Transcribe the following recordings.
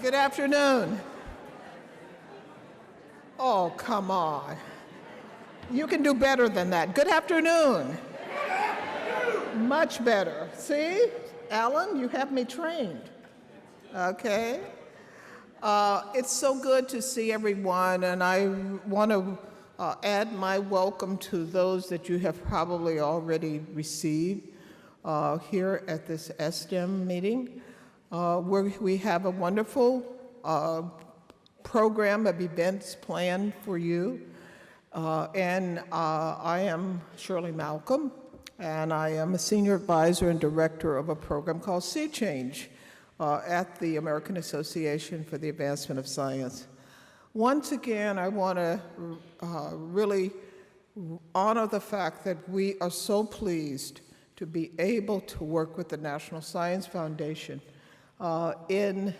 Good afternoon. Oh, come on. You can do better than that. Good afternoon. Much better. See, Alan, you have me trained. Okay. It's so good to see everyone, and I want to add my welcome to those that you have probably already received here at this STEM meeting, where we have a wonderful program of events planned for you. I am Shirley Malcolm, and I am a senior advisor and director of a program called Sea Change at the American Association for the Advancement of Science. Once again, I want to really honor the fact that we are so pleased to be able to work with the National Science Foundation in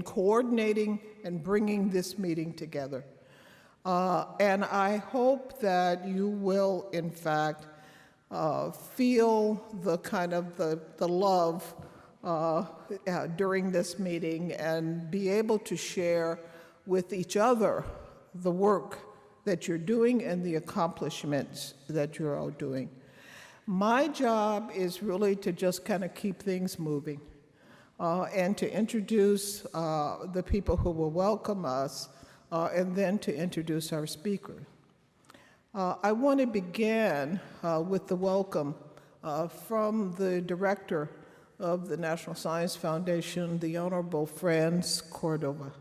coordinating and bringing this meeting together. And I hope that you will, in fact, feel the kind of the love during this meeting and be able to share with each other the work that you're doing and the accomplishments that you're all doing. My job is really to just kind of keep things moving and to introduce the people who will welcome us and then to introduce our speaker. I want to begin with the welcome from the director of the National Science Foundation, the Honorable Franz Cordova.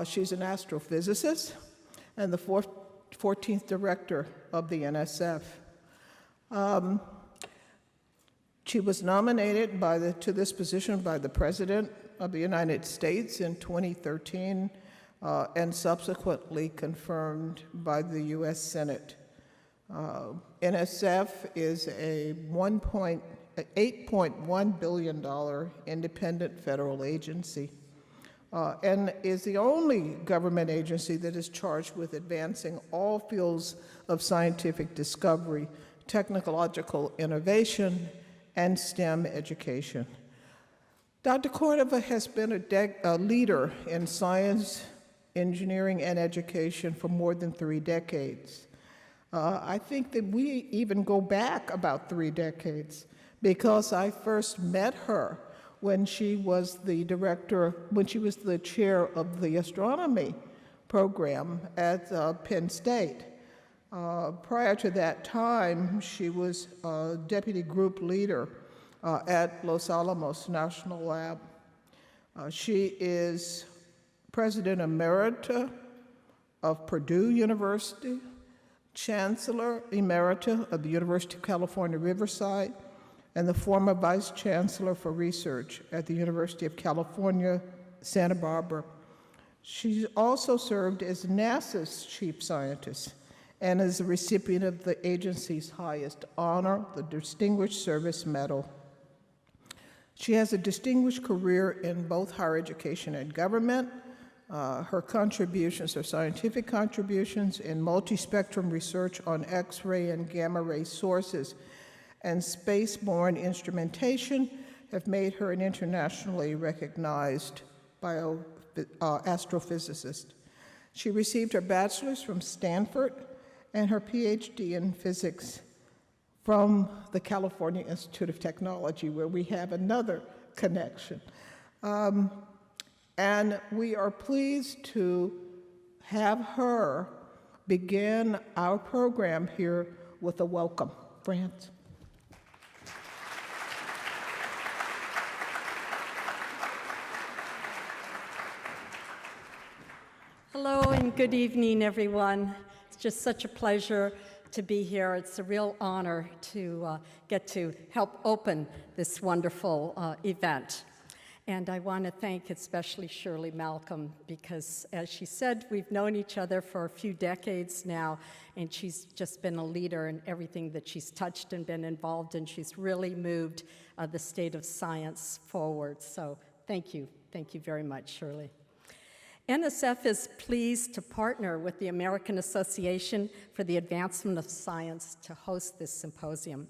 She's an astrophysicist and the 14th director of the NSF. She was nominated to this position by the President of the United States in 2013 and subsequently confirmed by the U.S. Senate. NSF is a $8.1 billion independent federal agency and is the only government agency that is charged with advancing all fields of scientific discovery, technological innovation, and STEM education. Dr. Cordova has been a leader in science, engineering, and education for more than 3 decades. I think that we even go back about 3 decades because I first met her when she was the chair of the astronomy program at Penn State. Prior to that time, she was deputy group leader at Los Alamos National Lab. She is President Emerita of Purdue University, Chancellor Emerita of the University of California, Riverside, and the former Vice Chancellor for Research at the University of California, Santa Barbara. She also served as NASA's chief scientist and is a recipient of the agency's highest honor, the Distinguished Service Medal. She has a distinguished career in both higher education and government. Her scientific contributions in multispectrum research on X-ray and gamma-ray sources and space-borne instrumentation have made her an internationally recognized astrophysicist. She received her bachelor's from Stanford and her PhD in physics from the California Institute of Technology, where we have another connection. And we are pleased to have her begin our program here with a welcome. Franz. Hello and good evening, everyone. It's just such a pleasure to be here. It's a real honor to get to help open this wonderful event. And I want to thank especially Shirley Malcolm because, as she said, we've known each other for a few decades now, and she's just been a leader in everything that she's touched and been involved in. She's really moved the state of science forward. So thank you. Thank you very much, Shirley. NSF is pleased to partner with the American Association for the Advancement of Science to host this symposium.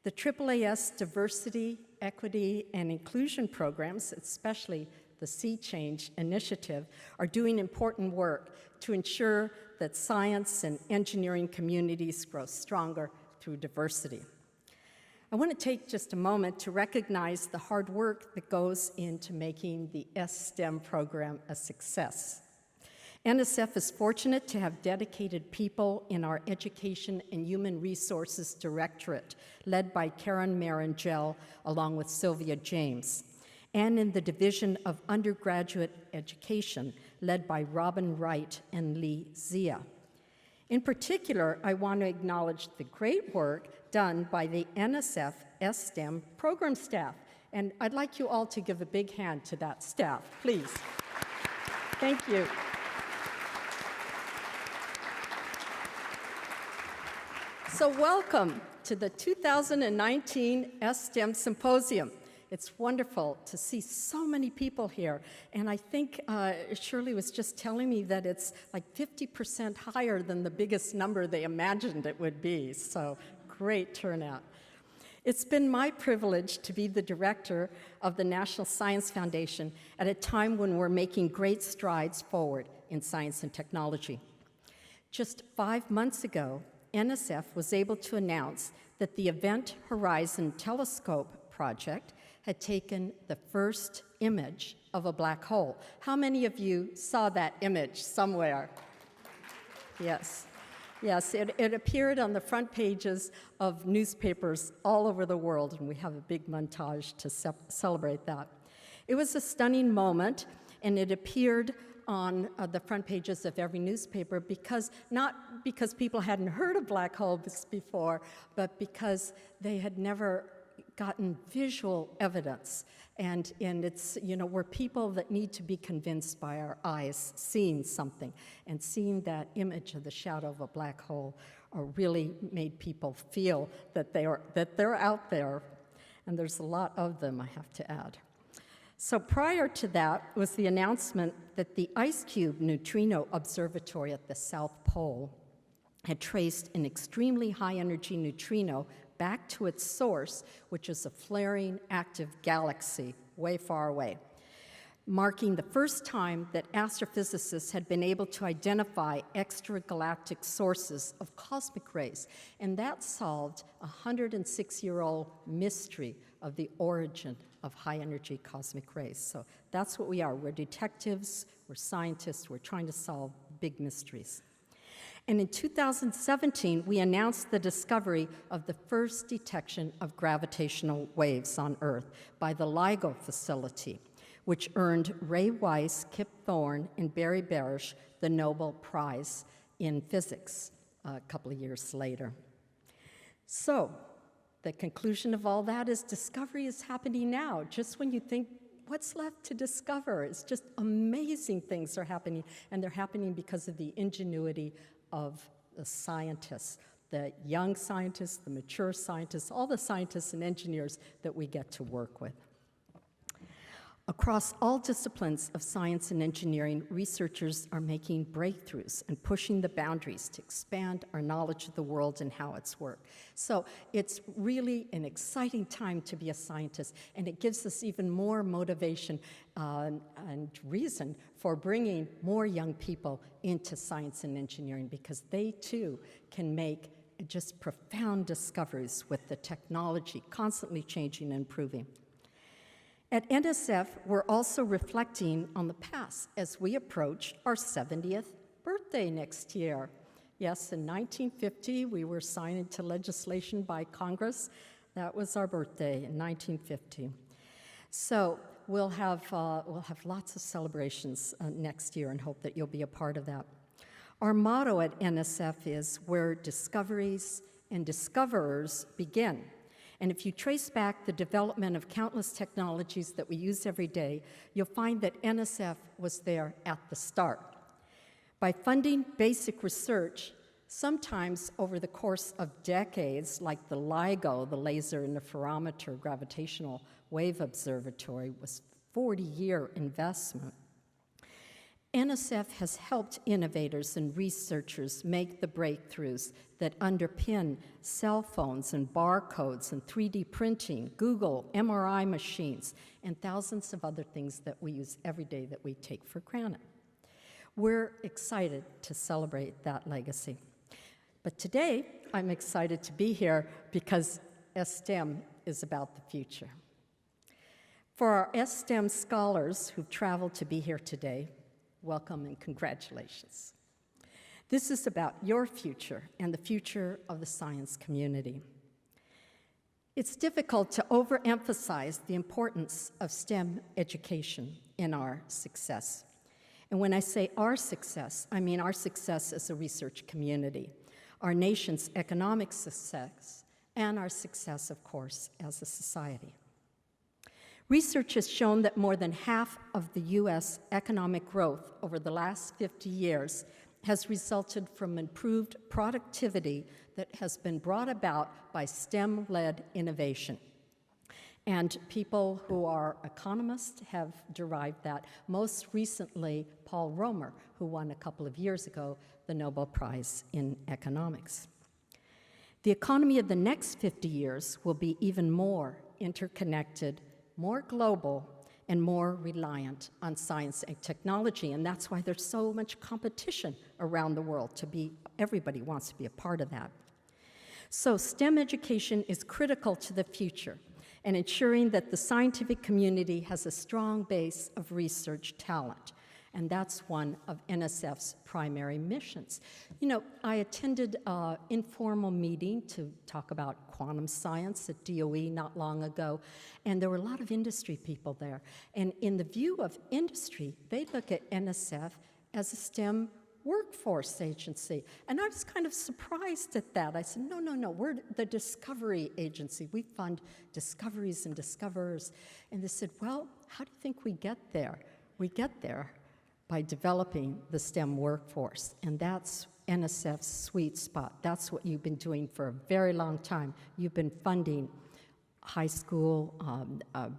The AAAS Diversity, Equity, and Inclusion programs, especially the Sea Change Initiative, are doing important work to ensure that science and engineering communities grow stronger through diversity. I want to take just a moment to recognize the hard work that goes into making the STEM program a success. NSF is fortunate to have dedicated people in our Education and Human Resources Directorate, led by Karen Marangel, along with Sylvia James, and in the Division of Undergraduate Education, led by Robin Wright and Lee Zia. In particular, I want to acknowledge the great work done by the NSF STEM program staff, and I'd like you all to give a big hand to that staff, please. Thank you. So welcome to the 2019 STEM Symposium. It's wonderful to see so many people here. And I think Shirley was just telling me that it's like 50% higher than the biggest number they imagined it would be. So great turnout. It's been my privilege to be the director of the National Science Foundation at a time when we're making great strides forward in science and technology. Just 5 months ago, NSF was able to announce that the Event Horizon Telescope project had taken the first image of a black hole. How many of you saw that image somewhere? Yes. Yes, it appeared on the front pages of newspapers all over the world, and we have a big montage to celebrate that. It was a stunning moment, and it appeared on the front pages of every newspaper not because people hadn't heard of black holes before, but because they had never gotten visual evidence. And it's, we're people that need to be convinced by our eyes seeing something, and seeing that image of the shadow of a black hole really made people feel that they're out there, and there's a lot of them, I have to add. So prior to that was the announcement that the IceCube Neutrino Observatory at the South Pole had traced an extremely high-energy neutrino back to its source, which is a flaring active galaxy way far away, marking the first time that astrophysicists had been able to identify extragalactic sources of cosmic rays. And that solved a 106-year-old mystery of the origin of high-energy cosmic rays. So that's what we are. We're detectives, we're scientists, we're trying to solve big mysteries. And in 2017, we announced the discovery of the first detection of gravitational waves on Earth by the LIGO facility, which earned Ray Weiss, Kip Thorne, and Barry Barish the Nobel Prize in Physics a couple of years later. So the conclusion of all that is discovery is happening now, just when you think, what's left to discover? It's just amazing things are happening, and they're happening because of the ingenuity of the scientists, the young scientists, the mature scientists, all the scientists and engineers that we get to work with. Across all disciplines of science and engineering, researchers are making breakthroughs and pushing the boundaries to expand our knowledge of the world and how it's worked. So it's really an exciting time to be a scientist, and it gives us even more motivation and reason for bringing more young people into science and engineering, because they too can make just profound discoveries with the technology constantly changing and improving. At NSF, we're also reflecting on the past as we approach our 70th birthday next year. Yes, in 1950, we were signed into legislation by Congress. That was our birthday in 1950. So we'll have lots of celebrations next year, and hope that you'll be a part of that. Our motto at NSF is where discoveries and discoverers begin. And if you trace back the development of countless technologies that we use every day, you'll find that NSF was there at the start. By funding basic research, sometimes over the course of decades, like the LIGO, the Laser Interferometer Gravitational Wave Observatory, was a 40-year investment. NSF has helped innovators and researchers make the breakthroughs that underpin cell phones and barcodes and 3D printing, Google, MRI machines, and thousands of other things that we use every day that we take for granted. We're excited to celebrate that legacy. But today, I'm excited to be here because STEM is about the future. For our STEM scholars who've traveled to be here today, welcome and congratulations. This is about your future and the future of the science community. It's difficult to overemphasize the importance of STEM education in our success. And when I say our success, I mean our success as a research community, our nation's economic success, and our success, of course, as a society. Research has shown that more than half of the U.S. economic growth over the last 50 years has resulted from improved productivity that has been brought about by STEM-led innovation. And people who are economists have derived that. Most recently, Paul Romer, who won a couple of years ago the Nobel Prize in Economics. The economy of the next 50 years will be even more interconnected, more global, and more reliant on science and technology, and that's why there's so much competition around the world everybody wants to be a part of that. So STEM education is critical to the future and ensuring that the scientific community has a strong base of research talent, and that's one of NSF's primary missions. You know, I attended an informal meeting to talk about quantum science at DOE not long ago, and there were a lot of industry people there. And in the view of industry, they look at NSF as a STEM workforce agency. And I was kind of surprised at that. I said, no, we're the discovery agency. We fund discoveries and discoverers. And they said, well, how do you think we get there? We get there by developing the STEM workforce, and that's NSF's sweet spot. That's what you've been doing for a very long time. You've been funding high school,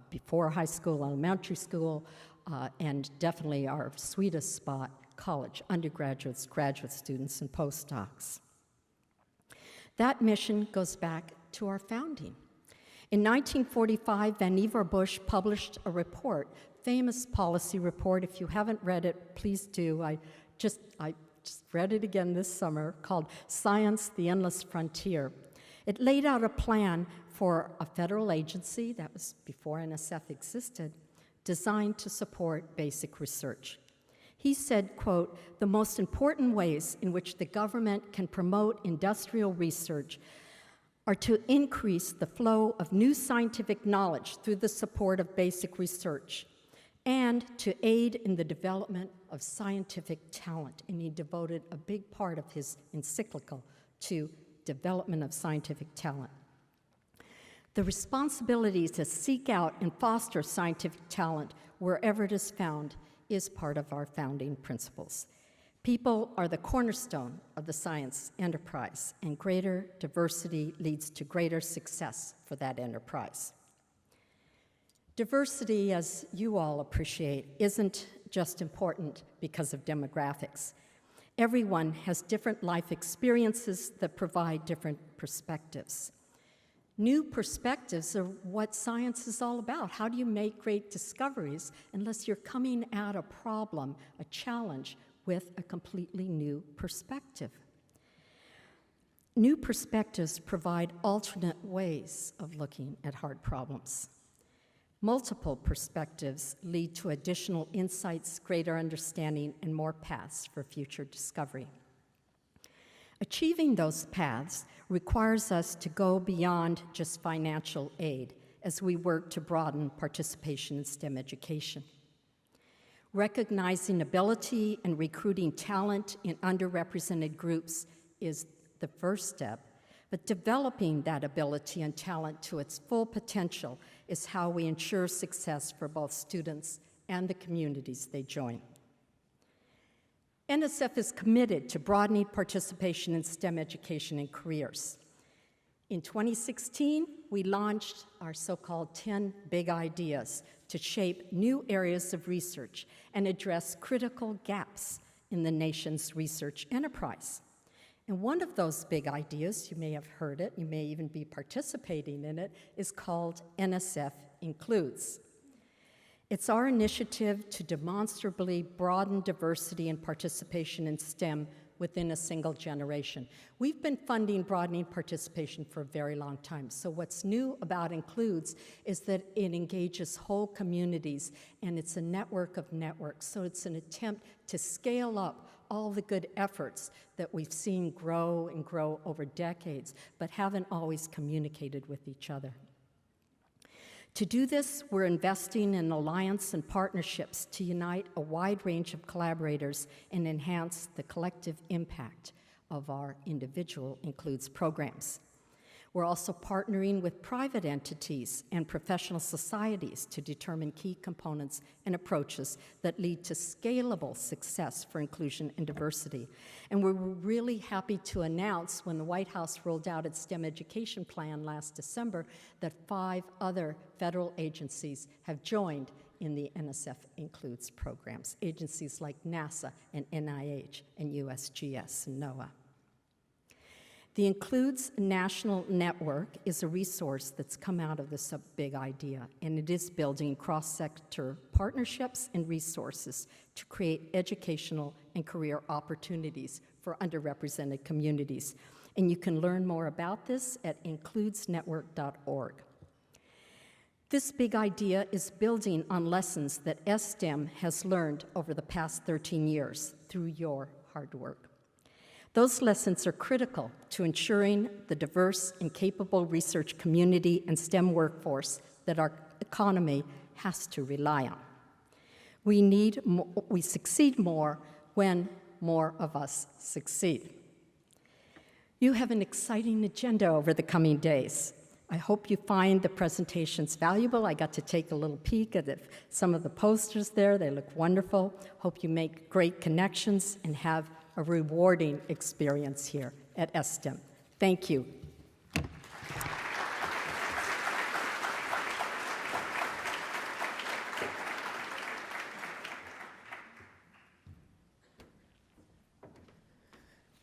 before high school, elementary school, and definitely our sweetest spot, college, undergraduates, graduate students, and postdocs. That mission goes back to our founding. In 1945, Vannevar Bush published a report, famous policy report. If you haven't read it, please do. I just read it again this summer, called Science, the Endless Frontier. It laid out a plan for a federal agency, that was before NSF existed, designed to support basic research. He said, quote, "The most important ways in which the government can promote industrial research are to increase the flow of new scientific knowledge through the support of basic research, and to aid in the development of scientific talent." And he devoted a big part of his encyclical to development of scientific talent. The responsibility to seek out and foster scientific talent wherever it is found is part of our founding principles. People are the cornerstone of the science enterprise, and greater diversity leads to greater success for that enterprise. Diversity, as you all appreciate, isn't just important because of demographics. Everyone has different life experiences that provide different perspectives. New perspectives are what science is all about. How do you make great discoveries unless you're coming at a problem, a challenge, with a completely new perspective? New perspectives provide alternate ways of looking at hard problems. Multiple perspectives lead to additional insights, greater understanding, and more paths for future discovery. Achieving those paths requires us to go beyond just financial aid as we work to broaden participation in STEM education. Recognizing ability and recruiting talent in underrepresented groups is the first step, but developing that ability and talent to its full potential is how we ensure success for both students and the communities they join. NSF is committed to broadening participation in STEM education and careers. In 2016, we launched our so-called 10 Big Ideas to shape new areas of research and address critical gaps in the nation's research enterprise. And one of those big ideas, you may have heard it, you may even be participating in it, is called NSF Includes. It's our initiative to demonstrably broaden diversity and participation in STEM within a single generation. We've been funding broadening participation for a very long time. So what's new about Includes is that it engages whole communities, and it's a network of networks. So it's an attempt to scale up all the good efforts that we've seen grow and grow over decades, but haven't always communicated with each other. To do this, we're investing in alliance and partnerships to unite a wide range of collaborators and enhance the collective impact of our individual Includes programs. We're also partnering with private entities and professional societies to determine key components and approaches that lead to scalable success for inclusion and diversity. And we're really happy to announce, when the White House rolled out its STEM education plan last December, that 5 other federal agencies have joined in the NSF Includes programs, agencies like NASA and NIH and USGS and NOAA. The Includes National Network is a resource that's come out of this big idea, and it is building cross-sector partnerships and resources to create educational and career opportunities for underrepresented communities. And you can learn more about this at includesnetwork.org. This big idea is building on lessons that STEM has learned over the past 13 years through your hard work. Those lessons are critical to ensuring the diverse and capable research community and STEM workforce that our economy has to rely on. We succeed more when more of us succeed. You have an exciting agenda over the coming days. I hope you find the presentations valuable. I got to take a little peek at some of the posters there. They look wonderful. Hope you make great connections and have a rewarding experience here at STEM. Thank you.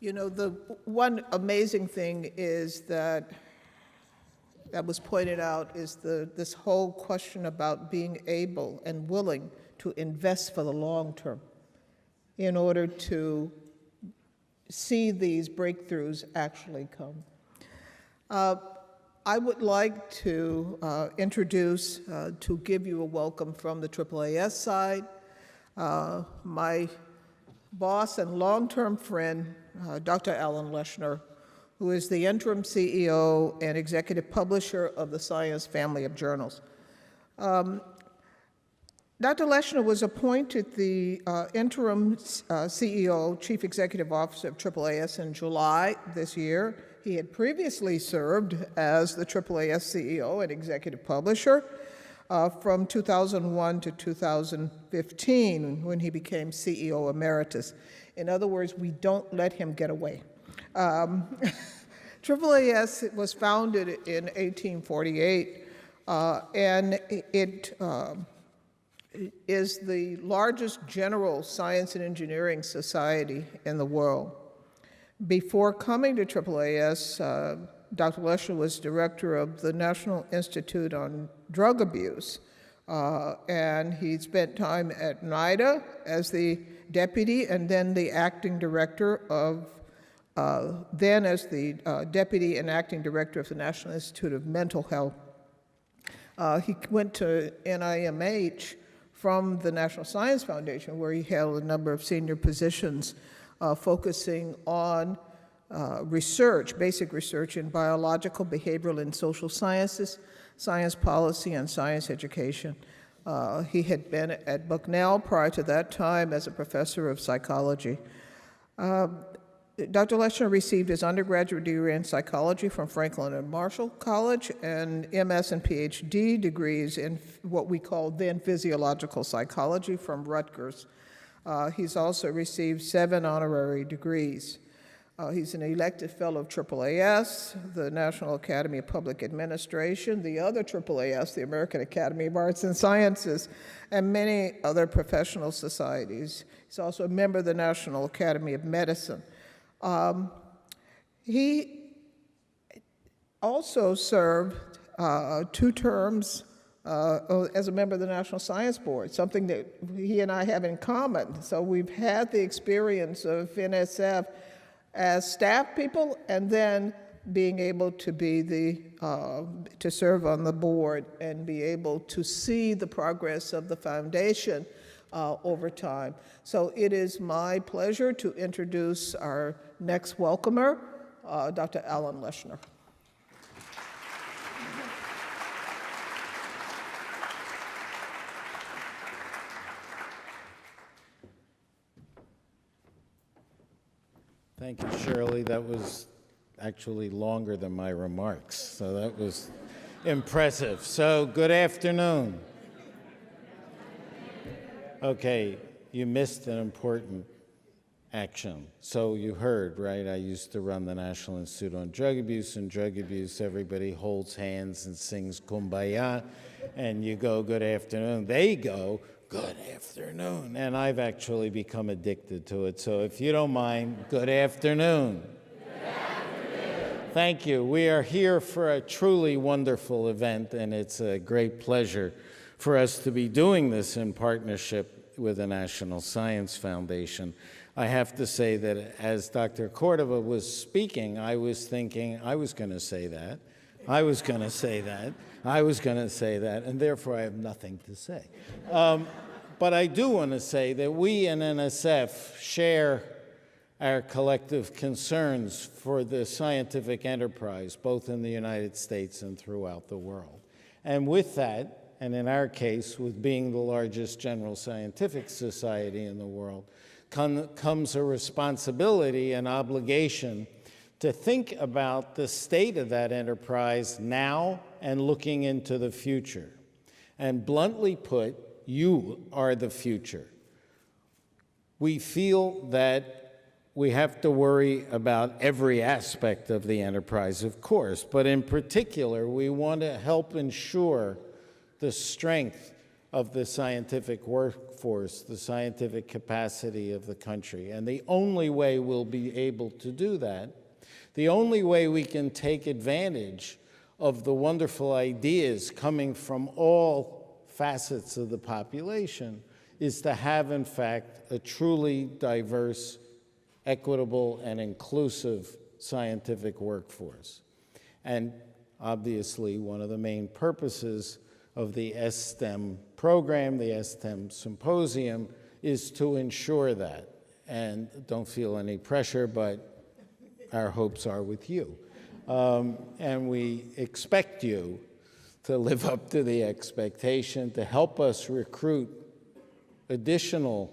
You know, the one amazing thing is that was pointed out is this whole question about being able and willing to invest for the long term in order to see these breakthroughs actually come. I would like to introduce, to give you a welcome from the AAAS side, my boss and long-term friend, Dr. Alan Leshner, who is the interim CEO and executive publisher of the Science family of journals. Dr. Leshner was appointed the interim CEO, Chief Executive Officer of AAAS in July this year. He had previously served as the AAAS CEO and executive publisher from 2001 to 2015, when he became CEO Emeritus. In other words, we don't let him get away. AAAS was founded in 1848, and it is the largest general science and engineering society in the world. Before coming to AAAS, Dr. Leshner was director of the National Institute on Drug Abuse, and he spent time at NIDA as the deputy and then the acting director of, as the deputy and acting director of the National Institute of Mental Health. He went to NIMH from the National Science Foundation, where he held a number of senior positions focusing on research, basic research in biological, behavioral, and social sciences, science policy, and science education. He had been at Bucknell prior to that time as a professor of psychology. Dr. Leshner received his undergraduate degree in psychology from Franklin and Marshall College and MS and PhD degrees in what we called then physiological psychology from Rutgers. He's also received 7 honorary degrees. He's an elected fellow of AAAS, the National Academy of Public Administration, the other AAAS, the American Academy of Arts and Sciences, and many other professional societies. He's also a member of the National Academy of Medicine. He also served 2 terms as a member of the National Science Board, something that he and I have in common. So we've had the experience of NSF as staff people, and then being able to be to serve on the board and be able to see the progress of the foundation over time. So it is my pleasure to introduce our next welcomer, Dr. Alan Leshner. Thank you, Shirley. That was actually longer than my remarks, so that was impressive. So, good afternoon. Okay, you missed an important action. So you heard, right? I used to run the National Institute on Drug Abuse. And drug abuse, everybody holds hands and sings Kumbaya, and you go, good afternoon. They go, good afternoon. And I've actually become addicted to it. So if you don't mind, good afternoon. Good afternoon. Thank you. We are here for a truly wonderful event, and it's a great pleasure for us to be doing this in partnership with the National Science Foundation. I have to say that as Dr. Cordova was speaking, I was thinking, I was going to say that, I was going to say that, I was going to say that, and therefore I have nothing to say. But I do want to say that we in NSF share our collective concerns for the scientific enterprise, both in the United States and throughout the world. And with that, and in our case, with being the largest general scientific society in the world, comes a responsibility and obligation to think about the state of that enterprise now and looking into the future. And bluntly put, you are the future. We feel that we have to worry about every aspect of the enterprise, of course, but in particular, we want to help ensure the strength of the scientific workforce, the scientific capacity of the country. And the only way we'll be able to do that, the only way we can take advantage of the wonderful ideas coming from all facets of the population, is to have, in fact, a truly diverse, equitable, and inclusive scientific workforce. And obviously, one of the main purposes of the STEM program, the STEM Symposium, is to ensure that. And don't feel any pressure, but our hopes are with you. And we expect you to live up to the expectation, to help us recruit additional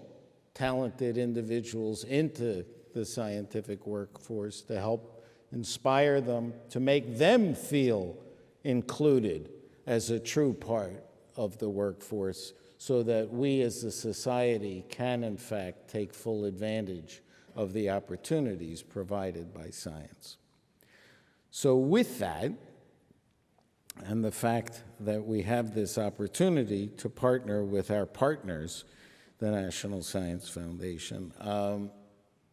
talented individuals into the scientific workforce, to help inspire them, to make them feel included as a true part of the workforce, so that we as a society can, in fact, take full advantage of the opportunities provided by science. So with that, and the fact that we have this opportunity to partner with our partners, the National Science Foundation,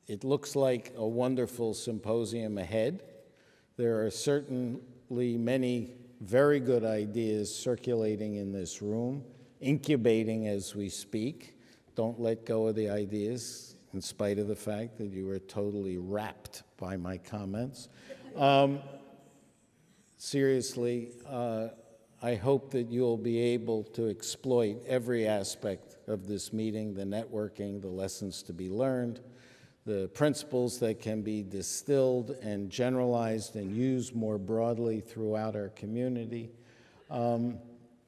it looks like a wonderful symposium ahead. There are certainly many very good ideas circulating in this room, incubating as we speak. Don't let go of the ideas, in spite of the fact that you were totally rapt by my comments. Seriously, I hope that you'll be able to exploit every aspect of this meeting, the networking, the lessons to be learned, the principles that can be distilled and generalized and used more broadly throughout our community. And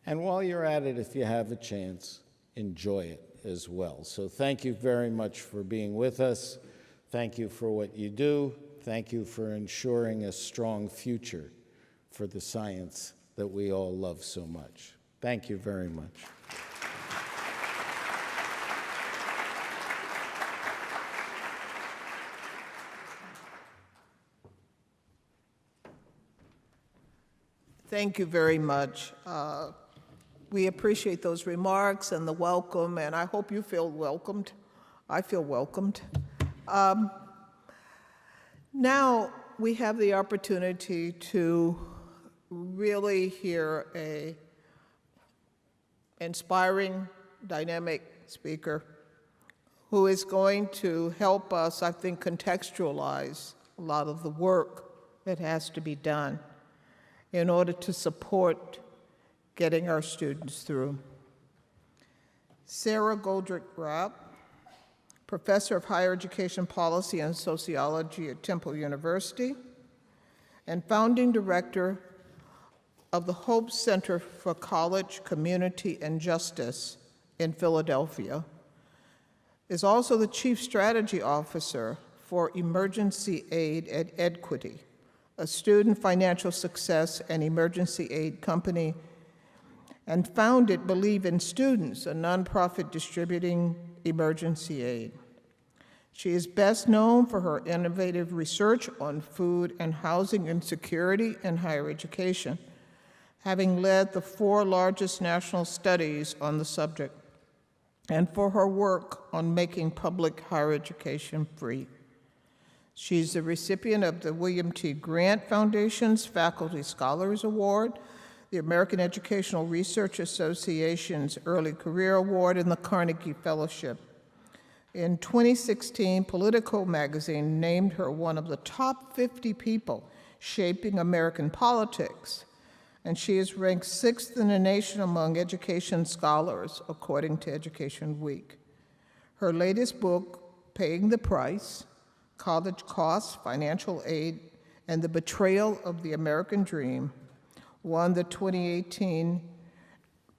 while you're at it, if you have a chance, enjoy it as well. So thank you very much for being with us. Thank you for what you do. Thank you for ensuring a strong future for the science that we all love so much. Thank you very much. Thank you very much. We appreciate those remarks and the welcome, and I hope you feel welcomed. I feel welcomed. Now we have the opportunity to really hear a inspiring, dynamic speaker who is going to help us, I think, contextualize a lot of the work that has to be done in order to support getting our students through. Sarah Goldrick-Rapp, Professor of Higher Education Policy and Sociology at Temple University, and Founding Director of the Hope Center for College, Community, and Justice in Philadelphia, is also the Chief Strategy Officer for Emergency Aid at Edquity, a student financial success and emergency aid company, and founded Believe in Students, a nonprofit distributing emergency aid. She is best known for her innovative research on food and housing insecurity in higher education, having led the 4 largest national studies on the subject, and for her work on making public higher education free. She's the recipient of the William T. Grant Foundation's Faculty Scholars Award, the American Educational Research Association's Early Career Award, and the Carnegie Fellowship. In 2016, Politico magazine named her one of the top 50 people shaping American politics, and she is ranked 6th in the nation among education scholars, according to Education Week. Her latest book, Paying the Price: College Costs, Financial Aid, and the Betrayal of the American Dream, won the 2018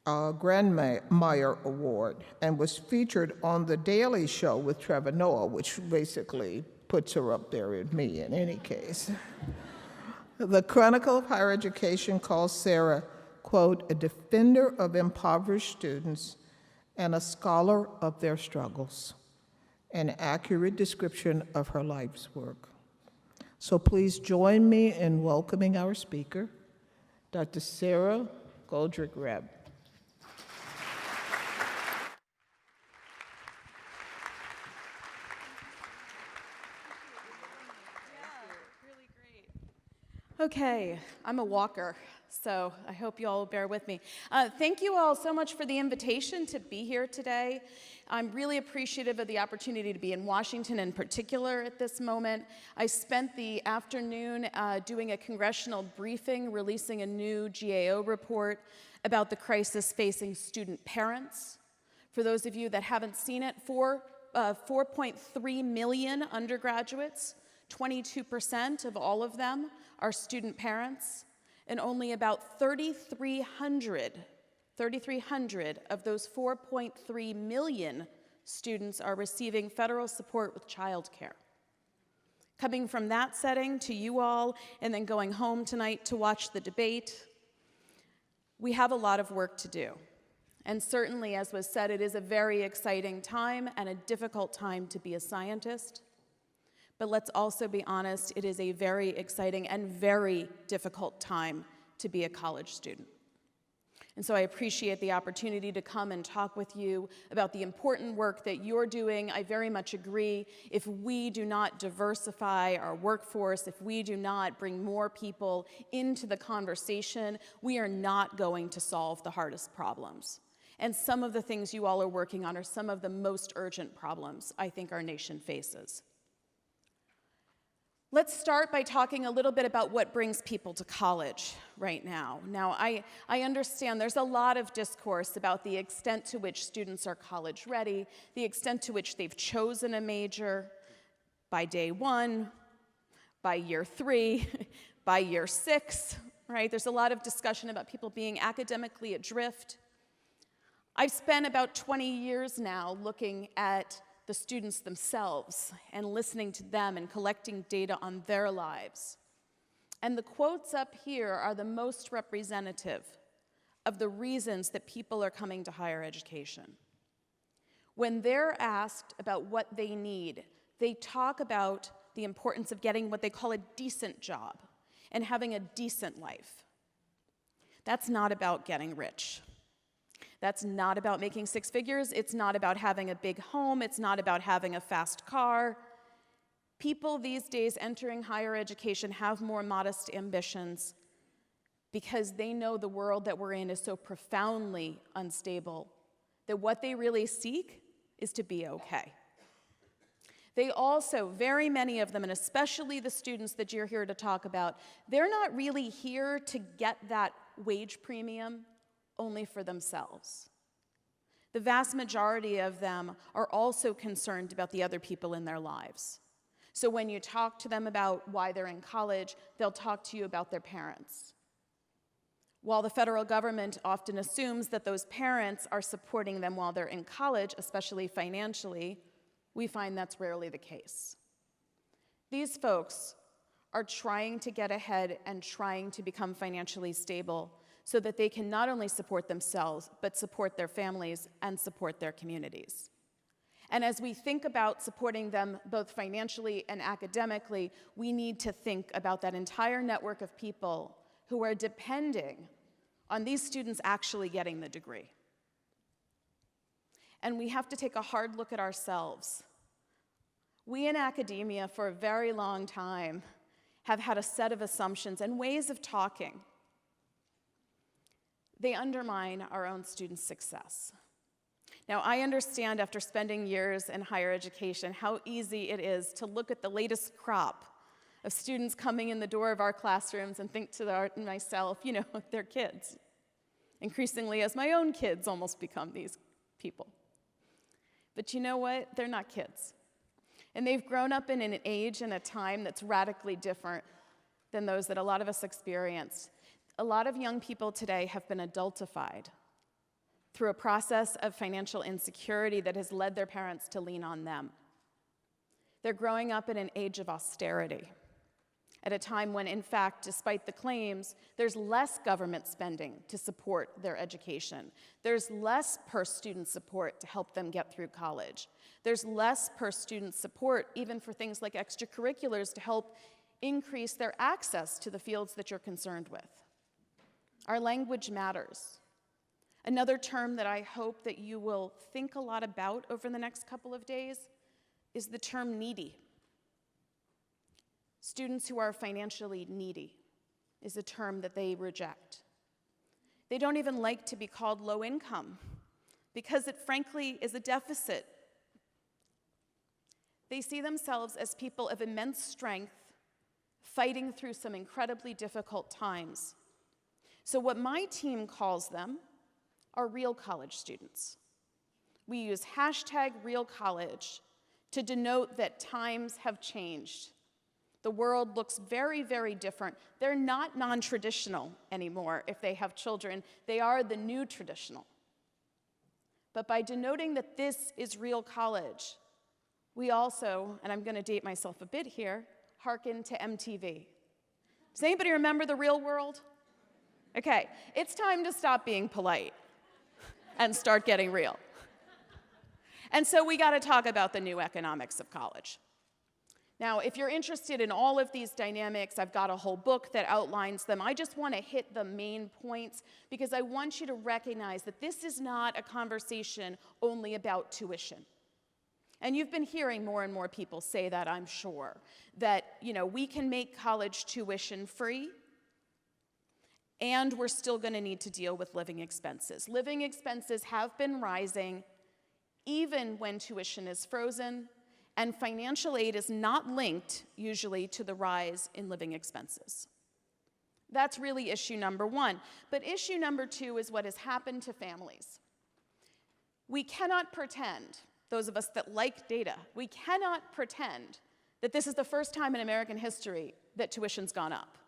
Grandmeyer Award and was featured on The Daily Show with Trevor Noah, which basically puts her up there with me in any case. The Chronicle of Higher Education calls Sarah, quote, a defender of impoverished students and a scholar of their struggles, an accurate description of her life's work. So please join me in welcoming our speaker, Dr. Sarah Goldrick-Rapp. Okay, I'm a walker, so I hope you all will bear with me. Thank you all so much for the invitation to be here today. I'm really appreciative of the opportunity to be in Washington in particular at this moment. I spent the afternoon doing a congressional briefing, releasing a new GAO report about the crisis facing student parents. For those of you that haven't seen it, 4.3 million undergraduates, 22% of all of them are student parents, and only about 3,300 of those 4.3 million students are receiving federal support with childcare. Coming from that setting to you all, and then going home tonight to watch the debate, we have a lot of work to do. And certainly, as was said, it is a very exciting time and a difficult time to be a scientist. But let's also be honest, it is a very exciting and very difficult time to be a college student. And so I appreciate the opportunity to come and talk with you about the important work that you're doing. I very much agree. If we do not diversify our workforce, if we do not bring more people into the conversation, we are not going to solve the hardest problems. And some of the things you all are working on are some of the most urgent problems I think our nation faces. Let's start by talking a little bit about what brings people to college right now. Now, I understand there's a lot of discourse about the extent to which students are college ready, the extent to which they've chosen a major by day 1, by year 3, by year 6, right? There's a lot of discussion about people being academically adrift. I've spent about 20 years now looking at the students themselves and listening to them and collecting data on their lives. And the quotes up here are the most representative of the reasons that people are coming to higher education. When they're asked about what they need, they talk about the importance of getting what they call a decent job and having a decent life. That's not about getting rich. That's not about making six figures. It's not about having a big home. It's not about having a fast car. People these days entering higher education have more modest ambitions because they know the world that we're in is so profoundly unstable that what they really seek is to be okay. They also, very many of them, and especially the students that you're here to talk about, they're not really here to get that wage premium only for themselves. The vast majority of them are also concerned about the other people in their lives. So when you talk to them about why they're in college, they'll talk to you about their parents. While the federal government often assumes that those parents are supporting them while they're in college, especially financially, we find that's rarely the case. These folks are trying to get ahead and trying to become financially stable so that they can not only support themselves, but support their families and support their communities. And as we think about supporting them both financially and academically, we need to think about that entire network of people who are depending on these students actually getting the degree. And we have to take a hard look at ourselves. We in academia for a very long time have had a set of assumptions and ways of talking. They undermine our own students' success. Now, I understand after spending years in higher education how easy it is to look at the latest crop of students coming in the door of our classrooms and think to myself, you know, they're kids. Increasingly, as my own kids almost become these people. But you know what? They're not kids. And they've grown up in an age and a time that's radically different than those that a lot of us experienced. A lot of young people today have been adultified through a process of financial insecurity that has led their parents to lean on them. They're growing up in an age of austerity, at a time when, in fact, despite the claims, there's less government spending to support their education. There's less per-student support to help them get through college. There's less per-student support even for things like extracurriculars to help increase their access to the fields that you're concerned with. Our language matters. Another term that I hope that you will think a lot about over the next couple of days is the term needy. Students who are financially needy is a term that they reject. They don't even like to be called low income because it frankly is a deficit. They see themselves as people of immense strength fighting through some incredibly difficult times. So what my team calls them are real college students. We use #RealCollege to denote that times have changed. The world looks very, very different. They're not non-traditional anymore if they have children. They are the new traditional. But by denoting that this is real college, we also, and I'm going to date myself a bit here, hearken to MTV. Does anybody remember The Real World? Okay, it's time to stop being polite and start getting real. And so we got to talk about the new economics of college. Now, if you're interested in all of these dynamics, I've got a whole book that outlines them. I just want to hit the main points because I want you to recognize that this is not a conversation only about tuition. And you've been hearing more and more people say that, I'm sure, that, you know, we can make college tuition free, and we're still going to need to deal with living expenses. Living expenses have been rising even when tuition is frozen, and financial aid is not linked, usually, to the rise in living expenses. That's really issue number one. But issue number two is what has happened to families. We cannot pretend, those of us that like data, we cannot pretend that this is the first time in American history that tuition's gone up.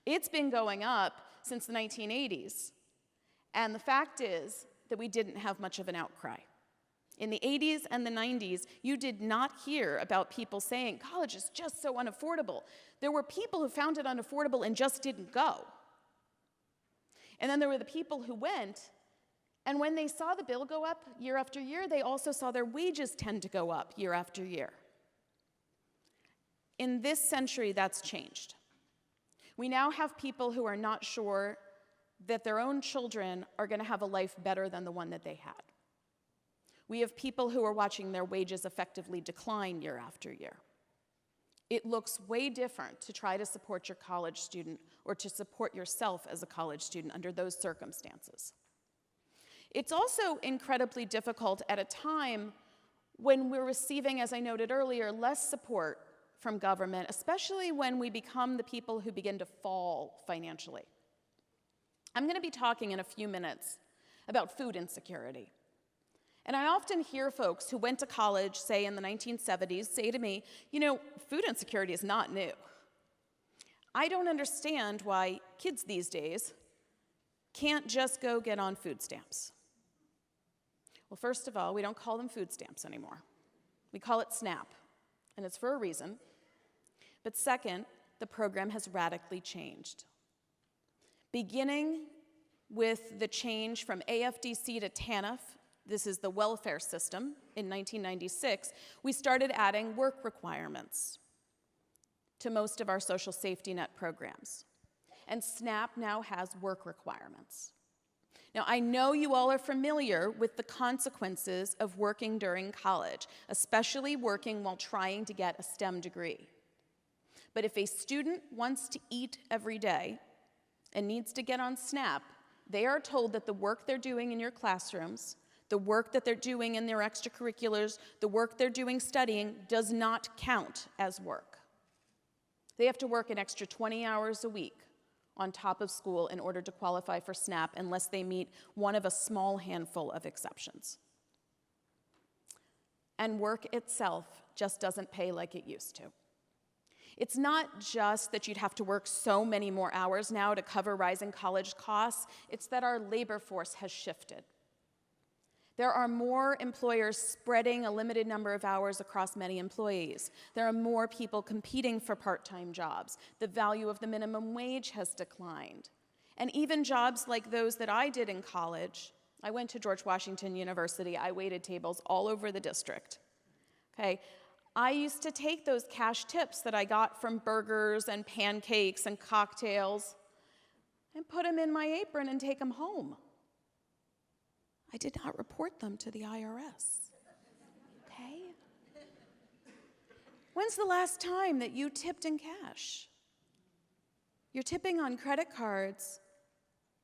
It's been going up since the 1980s, and the fact is that we didn't have much of an outcry. In the 80s and the 90s, you did not hear about people saying, college is just so unaffordable. There were people who found it unaffordable and just didn't go. And then there were the people who went, and when they saw the bill go up year after year, they also saw their wages tend to go up year after year. In this century, that's changed. We now have people who are not sure that their own children are going to have a life better than the one that they had. We have people who are watching their wages effectively decline year after year. It looks way different to try to support your college student or to support yourself as a college student under those circumstances. It's also incredibly difficult at a time when we're receiving, as I noted earlier, less support from government, especially when we become the people who begin to fall financially. I'm going to be talking in a few minutes about food insecurity. And I often hear folks who went to college, say in the 1970s, say to me, you know, food insecurity is not new. I don't understand why kids these days can't just go get on food stamps. Well, first of all, we don't call them food stamps anymore. We call it SNAP, and it's for a reason. But second, the program has radically changed. Beginning with the change from AFDC to TANF, this is the welfare system, in 1996, we started adding work requirements to most of our social safety net programs. And SNAP now has work requirements. Now, I know you all are familiar with the consequences of working during college, especially working while trying to get a STEM degree. But if a student wants to eat every day and needs to get on SNAP, they are told that the work they're doing in your classrooms, the work that they're doing in their extracurriculars, the work they're doing studying does not count as work. They have to work an extra 20 hours a week on top of school in order to qualify for SNAP unless they meet one of a small handful of exceptions. And work itself just doesn't pay like it used to. It's not just that you'd have to work so many more hours now to cover rising college costs, it's that our labor force has shifted. There are more employers spreading a limited number of hours across many employees. There are more people competing for part-time jobs. The value of the minimum wage has declined. And even jobs like those that I did in college, I went to George Washington University, I waited tables all over the district. Okay, I used to take those cash tips that I got from burgers and pancakes and cocktails and put them in my apron and take them home. I did not report them to the IRS, okay? When's the last time that you tipped in cash? You're tipping on credit cards,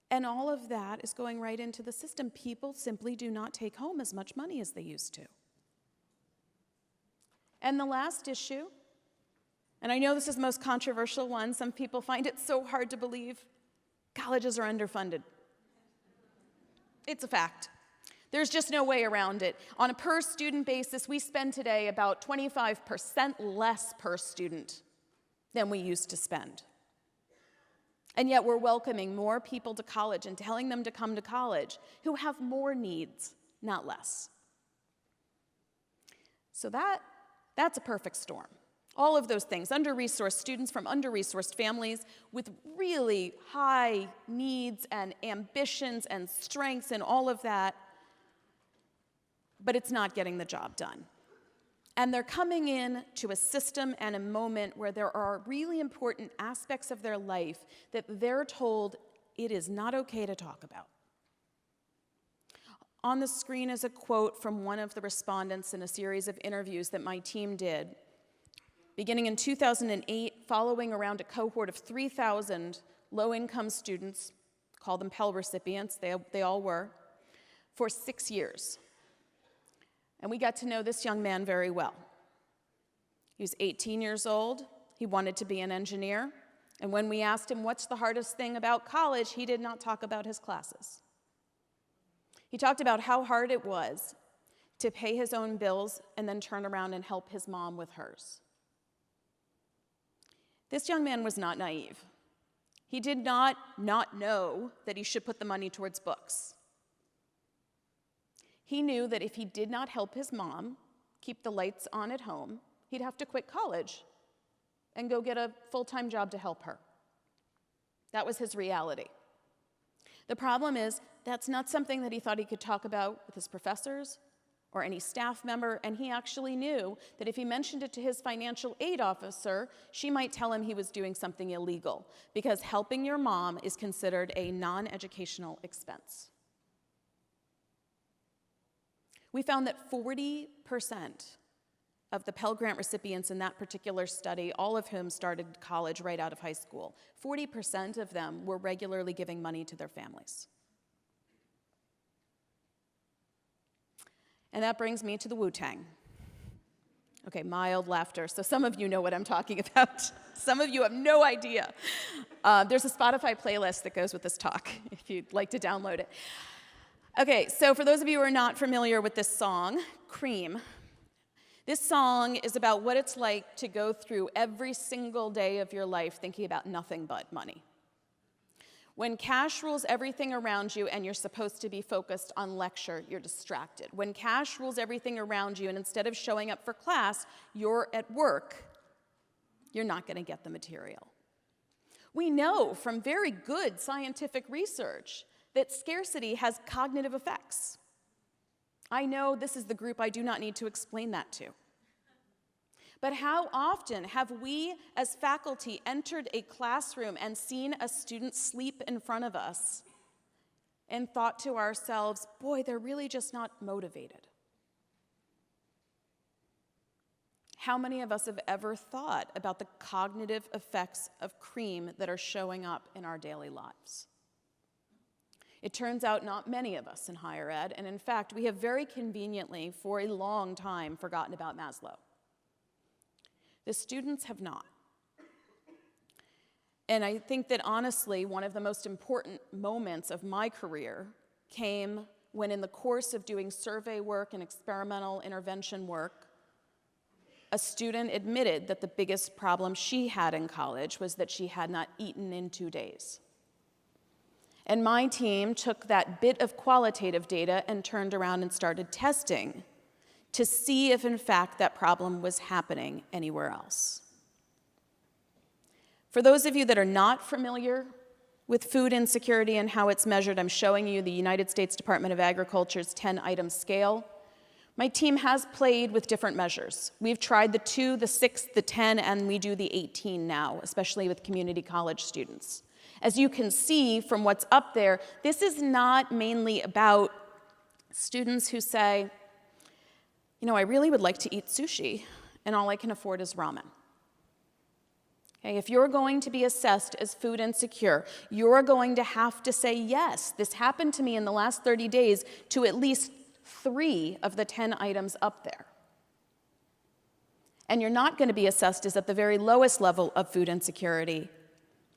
and all of that is going right into the system. People simply do not take home as much money as they used to. And the last issue, and I know this is the most controversial one, some people find it so hard to believe, colleges are underfunded. It's a fact. There's just no way around it. On a per student basis, we spend today about 25% less per student than we used to spend. And yet we're welcoming more people to college and telling them to come to college who have more needs, not less. So that's a perfect storm. All of those things, under-resourced students from under-resourced families with really high needs and ambitions and strengths and all of that, but it's not getting the job done. And they're coming in to a system and a moment where there are really important aspects of their life that they're told it is not okay to talk about. On the screen is a quote from one of the respondents in a series of interviews that my team did. Beginning in 2008, following around a cohort of 3,000 low-income students, call them Pell recipients, they all were, for 6 years. And we got to know this young man very well. He was 18 years old. He wanted to be an engineer. And when we asked him what's the hardest thing about college, he did not talk about his classes. He talked about how hard it was to pay his own bills and then turn around and help his mom with hers. This young man was not naive. He did not know that he should put the money towards books. He knew that if he did not help his mom keep the lights on at home, he'd have to quit college and go get a full-time job to help her. That was his reality. The problem is, that's not something that he thought he could talk about with his professors or any staff member, and he actually knew that if he mentioned it to his financial aid officer, she might tell him he was doing something illegal, because helping your mom is considered a non-educational expense. We found that 40% of the Pell Grant recipients in that particular study, all of whom started college right out of high school, 40% of them were regularly giving money to their families. And that brings me to the Wu-Tang. Okay, mild laughter. So some of you know what I'm talking about. Some of you have no idea. There's a Spotify playlist that goes with this talk, if you'd like to download it. Okay, so for those of you who are not familiar with this song, Cream, this song is about what it's like to go through every single day of your life thinking about nothing but money. When cash rules everything around you and you're supposed to be focused on lecture, you're distracted. When cash rules everything around you and instead of showing up for class, you're at work, you're not going to get the material. We know from very good scientific research that scarcity has cognitive effects. I know this is the group I do not need to explain that to. But how often have we as faculty entered a classroom and seen a student sleep in front of us and thought to ourselves, boy, they're really just not motivated? How many of us have ever thought about the cognitive effects of cream that are showing up in our daily lives? It turns out not many of us in higher ed, and in fact, we have very conveniently for a long time forgotten about Maslow. The students have not. And I think that honestly, one of the most important moments of my career came when in the course of doing survey work and experimental intervention work, a student admitted that the biggest problem she had in college was that she had not eaten in 2 days. And my team took that bit of qualitative data and turned around and started testing to see if, in fact, that problem was happening anywhere else. For those of you that are not familiar with food insecurity and how it's measured, I'm showing you the United States Department of Agriculture's 10-item scale. My team has played with different measures. We've tried the 2, the 6, the 10, and we do the 18 now, especially with community college students. As you can see from what's up there, this is not mainly about students who say, you know, I really would like to eat sushi, and all I can afford is ramen. Okay, if you're going to be assessed as food insecure, you're going to have to say, yes, this happened to me in the last 30 days to at least 3 of the 10 items up there. And you're not going to be assessed as at the very lowest level of food insecurity,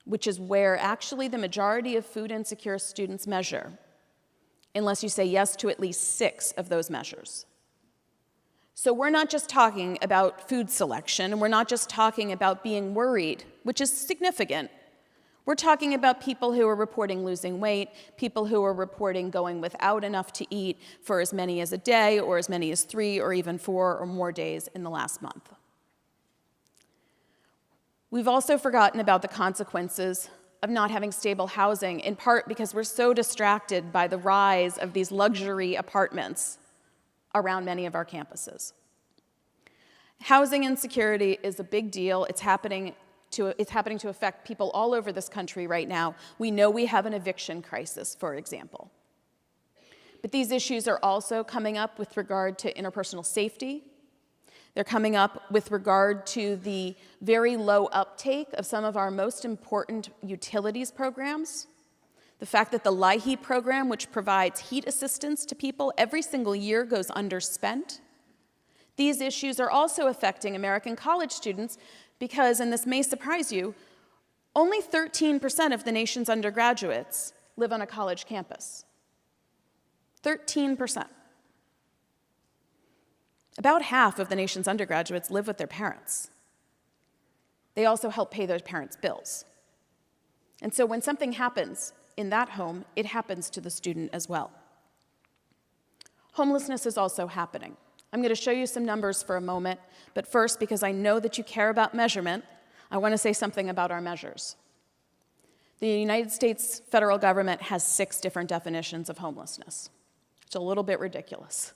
which is where actually the majority of food insecure students measure, unless you say yes to at least 6 of those measures. So we're not just talking about food selection, and we're not just talking about being worried, which is significant. We're talking about people who are reporting losing weight, people who are reporting going without enough to eat for as many as a day, or as many as 3, or even 4 or more days in the last month. We've also forgotten about the consequences of not having stable housing, in part because we're so distracted by the rise of these luxury apartments around many of our campuses. Housing insecurity is a big deal. It's happening to affect people all over this country right now. We know we have an eviction crisis, for example. But these issues are also coming up with regard to interpersonal safety. They're coming up with regard to the very low uptake of some of our most important utilities programs. The fact that the LIHEAP program, which provides heat assistance to people every single year, goes underspent. These issues are also affecting American college students because, and this may surprise you, only 13% of the nation's undergraduates live on a college campus. 13%. About half of the nation's undergraduates live with their parents. They also help pay their parents' bills. And so when something happens in that home, it happens to the student as well. Homelessness is also happening. I'm going to show you some numbers for a moment, but first, because I know that you care about measurement, I want to say something about our measures. The United States federal government has 6 different definitions of homelessness. It's a little bit ridiculous.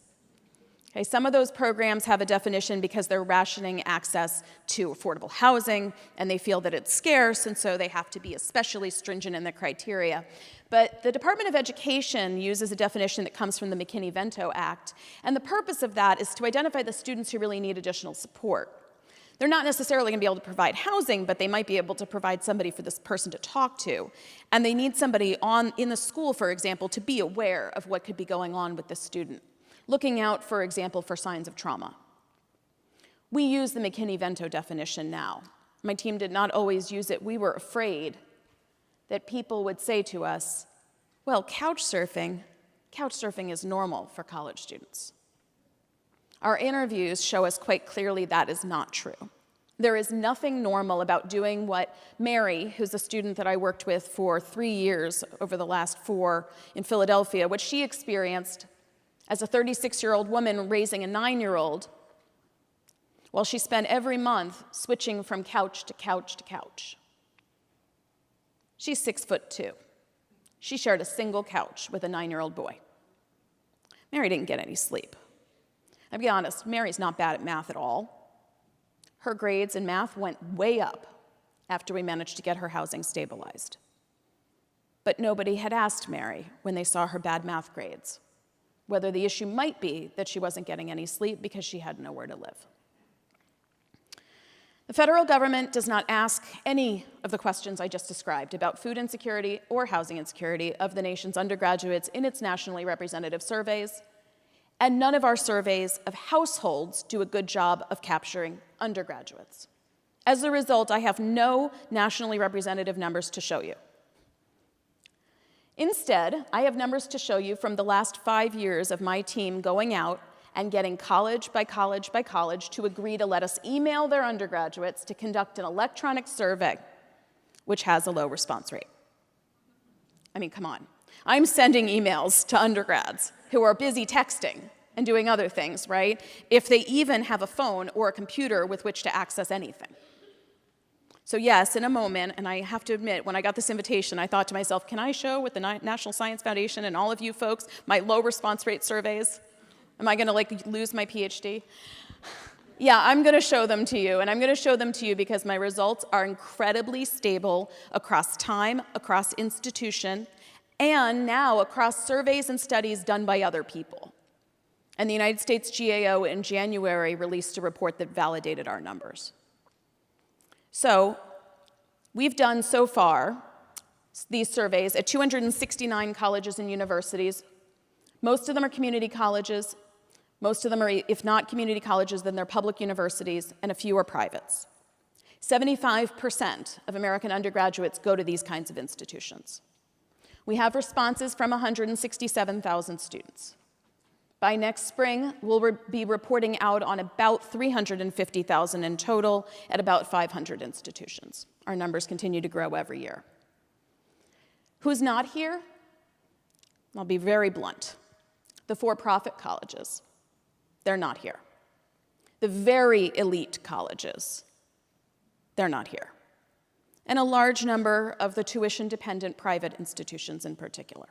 Okay, some of those programs have a definition because they're rationing access to affordable housing, and they feel that it's scarce, and so they have to be especially stringent in their criteria. But the Department of Education uses a definition that comes from the McKinney-Vento Act, and the purpose of that is to identify the students who really need additional support. They're not necessarily going to be able to provide housing, but they might be able to provide somebody for this person to talk to. And they need somebody in the school, for example, to be aware of what could be going on with this student, looking out, for example, for signs of trauma. We use the McKinney-Vento definition now. My team did not always use it. We were afraid that people would say to us, well, couch surfing is normal for college students. Our interviews show us quite clearly that is not true. There is nothing normal about doing what Mary, who's a student that I worked with for 3 years over the last 4 in Philadelphia, what she experienced as a 36-year-old woman raising a 9-year-old, while she spent every month switching from couch to couch to couch. She's 6'2". She shared a single couch with a 9-year-old boy. Mary didn't get any sleep. I'll be honest, Mary's not bad at math at all. Her grades in math went way up after we managed to get her housing stabilized. But nobody had asked Mary when they saw her bad math grades whether the issue might be that she wasn't getting any sleep because she had nowhere to live. The federal government does not ask any of the questions I just described about food insecurity or housing insecurity of the nation's undergraduates in its nationally representative surveys, and none of our surveys of households do a good job of capturing undergraduates. As a result, I have no nationally representative numbers to show you. Instead, I have numbers to show you from the last 5 years of my team going out and getting college by college by college to agree to let us email their undergraduates to conduct an electronic survey, which has a low response rate. I mean, come on. I'm sending emails to undergrads who are busy texting and doing other things, right? If they even have a phone or a computer with which to access anything. So yes, in a moment, and I have to admit, when I got this invitation, I thought to myself, can I show with the National Science Foundation and all of you folks my low response rate surveys? Am I gonna lose my PhD? Yeah, I'm gonna show them to you, and I'm gonna show them to you because my results are incredibly stable across time, across institution, and now across surveys and studies done by other people. And the United States GAO in January released a report that validated our numbers. So we've done so far these surveys at 269 colleges and universities. Most of them are community colleges. Most of them are, if not community colleges, then they're public universities, and a few are privates. 75% of American undergraduates go to these kinds of institutions. We have responses from 167,000 students. By next spring, we'll be reporting out on about 350,000 in total at about 500 institutions. Our numbers continue to grow every year. Who's not here? I'll be very blunt. The for-profit colleges, they're not here. The very elite colleges, they're not here. And a large number of the tuition-dependent private institutions in particular.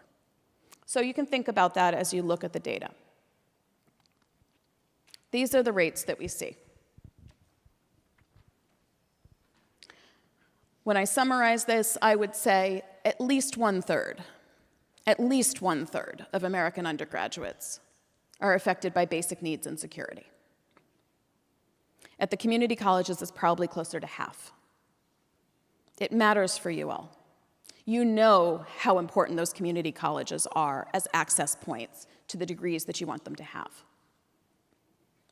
So you can think about that as you look at the data. These are the rates that we see. When I summarize this, I would say at least one-third of American undergraduates are affected by basic needs and security. At the community colleges, it's probably closer to half. It matters for you all. You know how important those community colleges are as access points to the degrees that you want them to have.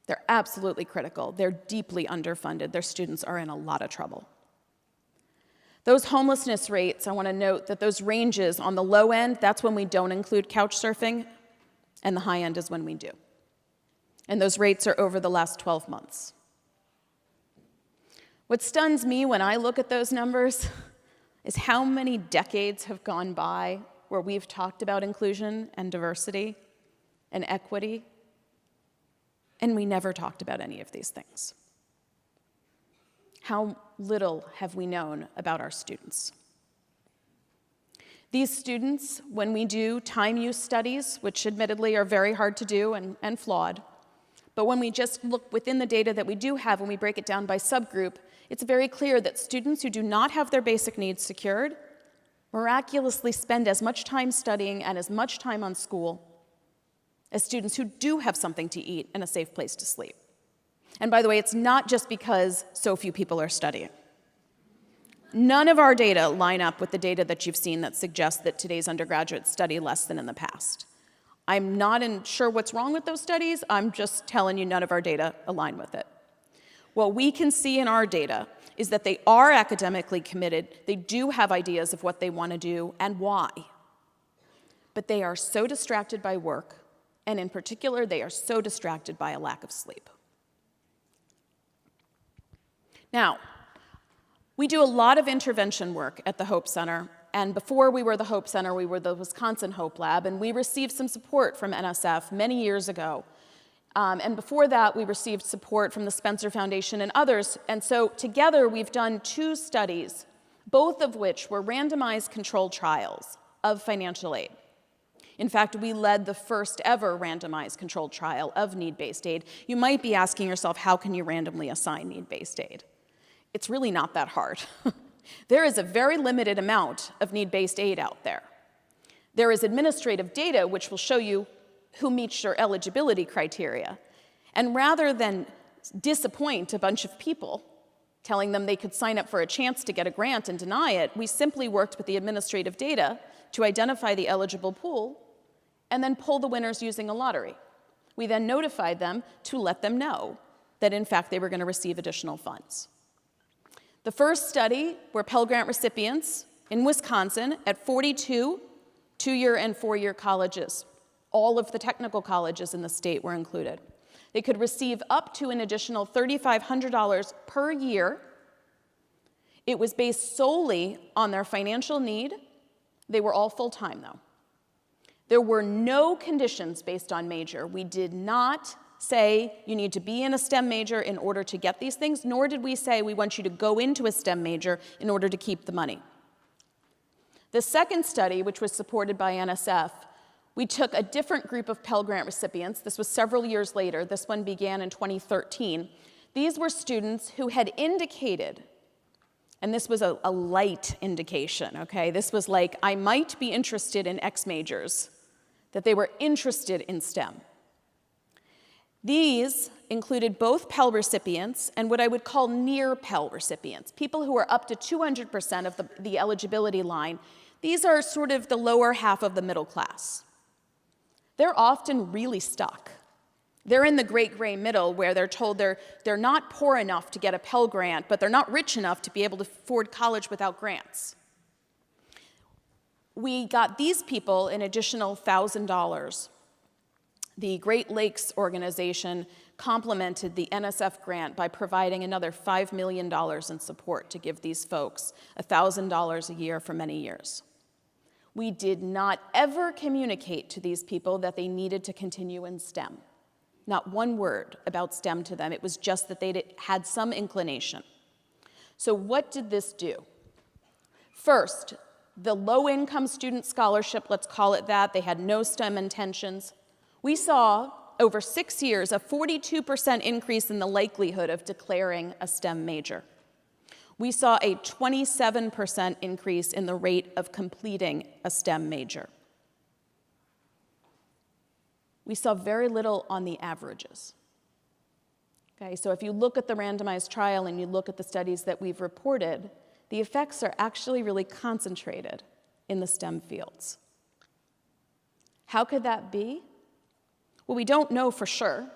They're absolutely critical. They're deeply underfunded. Their students are in a lot of trouble. Those homelessness rates, I want to note that those ranges on the low end, that's when we don't include couch surfing, and the high end is when we do. And those rates are over the last 12 months. What stuns me when I look at those numbers is how many decades have gone by where we've talked about inclusion and diversity and equity, and we never talked about any of these things. How little have we known about our students? These students, when we do time use studies, which admittedly are very hard to do and flawed, But when we just look within the data that we do have, when we break it down by subgroup, it's very clear that students who do not have their basic needs secured miraculously spend as much time studying and as much time on school as students who do have something to eat and a safe place to sleep. And by the way, it's not just because so few people are studying. None of our data line up with the data that you've seen that suggests that today's undergraduates study less than in the past. I'm not sure what's wrong with those studies. I'm just telling you none of our data align with it. What we can see in our data is that they are academically committed. They do have ideas of what they want to do and why. But they are so distracted by work, and in particular, they are so distracted by a lack of sleep. Now, we do a lot of intervention work at the Hope Center, and before we were the Hope Center, we were the Wisconsin Hope Lab, and we received some support from NSF many years ago. And before that, we received support from the Spencer Foundation and others, and so together we've done 2 studies, both of which were randomized controlled trials of financial aid. In fact, we led the first ever randomized controlled trial of need-based aid. You might be asking yourself, how can you randomly assign need-based aid? It's really not that hard. There is a very limited amount of need-based aid out there. There is administrative data which will show you who meets your eligibility criteria. And rather than disappoint a bunch of people, telling them they could sign up for a chance to get a grant and deny it, we simply worked with the administrative data to identify the eligible pool and then pull the winners using a lottery. We then notified them to let them know that in fact they were going to receive additional funds. The first study were Pell Grant recipients in Wisconsin at 42 2-year and 4-year colleges. All of the technical colleges in the state were included. They could receive up to an additional $3,500 per year. It was based solely on their financial need. They were all full-time, though. There were no conditions based on major. We did not say you need to be in a STEM major in order to get these things, nor did we say we want you to go into a STEM major in order to keep the money. The second study, which was supported by NSF, we took a different group of Pell Grant recipients. This was several years later. This one began in 2013. These were students who had indicated, and this was a light indication, okay? This was like, I might be interested in X majors, that they were interested in STEM. These included both Pell recipients and what I would call near Pell recipients, people who are up to 200% of the eligibility line. These are sort of the lower half of the middle class. They're often really stuck. They're in the great gray middle where they're told they're not poor enough to get a Pell Grant, but they're not rich enough to be able to afford college without grants. We got these people an additional $1,000. The Great Lakes organization complemented the NSF grant by providing another $5 million in support to give these folks $1,000 a year for many years. We did not ever communicate to these people that they needed to continue in STEM. Not one word about STEM to them. It was just that they had some inclination. So what did this do? First, the low-income student scholarship, let's call it that, they had no STEM intentions. We saw, over 6 years, a 42% increase in the likelihood of declaring a STEM major. We saw a 27% increase in the rate of completing a STEM major. We saw very little on the averages. Okay, so if you look at the randomized trial and you look at the studies that we've reported, the effects are actually really concentrated in the STEM fields. How could that be? Well, we don't know for sure,